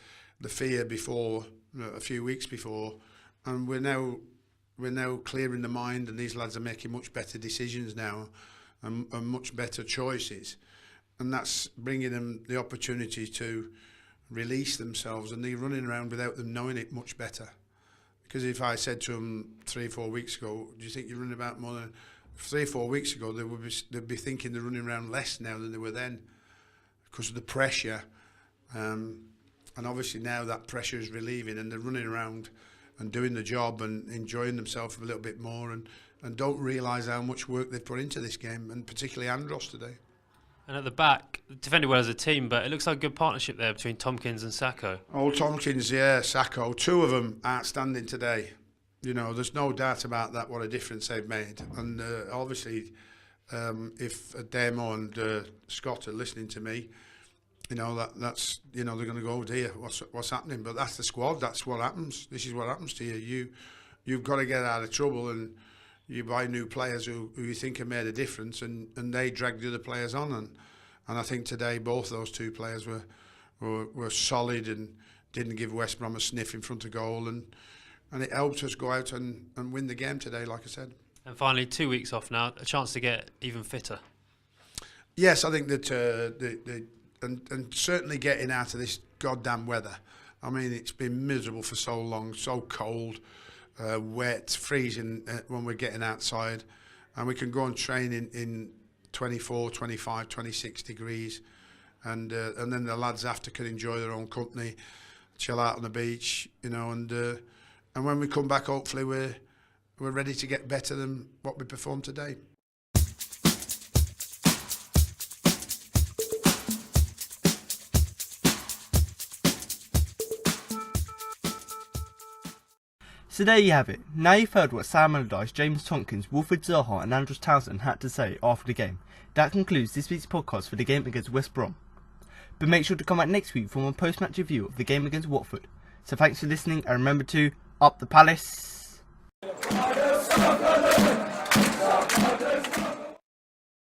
fear before, a few weeks before, and we're now clearing the mind, and these lads are making much better decisions now, and much better choices, and that's bringing them the opportunity to release themselves, and they're running around without them knowing it much better, Because if I said to them 3 or 4 weeks ago, do you think you're running about more than 3 or 4 weeks ago? They'd be thinking they're running around less now than they were then, because of the pressure. And obviously now that pressure is relieving, and they're running around and doing the job and enjoying themselves a little bit more, and don't realise how much work they've put into this game, and particularly Andros today. And at the back, defended well as a team, but it looks like a good partnership there between Tompkins and Sakho. Oh, Tompkins, yeah, Sakho, 2 of them outstanding today. You know, there's no doubt about that, what a difference they've made. And obviously, if Demo and Scott are listening to me, you know, that's, you know, they're going to go, oh dear, what's happening? But that's the squad, that's what happens. This is what happens to you. You've got to get out of trouble, and you buy new players who you think have made a difference, and they drag the other players on. And I think today both those 2 players were solid and didn't give West Brom a sniff in front of goal, and it helped us go out and win the game today, like I said. And finally, 2 weeks off now, a chance to get even fitter. Yes, I think that and certainly getting out of this goddamn weather. I mean, it's been miserable for so long, so cold, wet, freezing when we're getting outside, and we can go and train in 24, 25, 26 degrees, and then the lads after can enjoy their own company, chill out on the beach, you know, and when we come back, hopefully we're ready to get better than what we performed today. So there you have it. Now you've heard what Sam Allardyce, James Tompkins, Wilfried Zaha and Andros Townsend had to say after the game. That concludes this week's podcast for the game against West Brom. But make sure to come back next week for a post-match review of the game against Watford. So thanks for listening, and remember to up the Palace.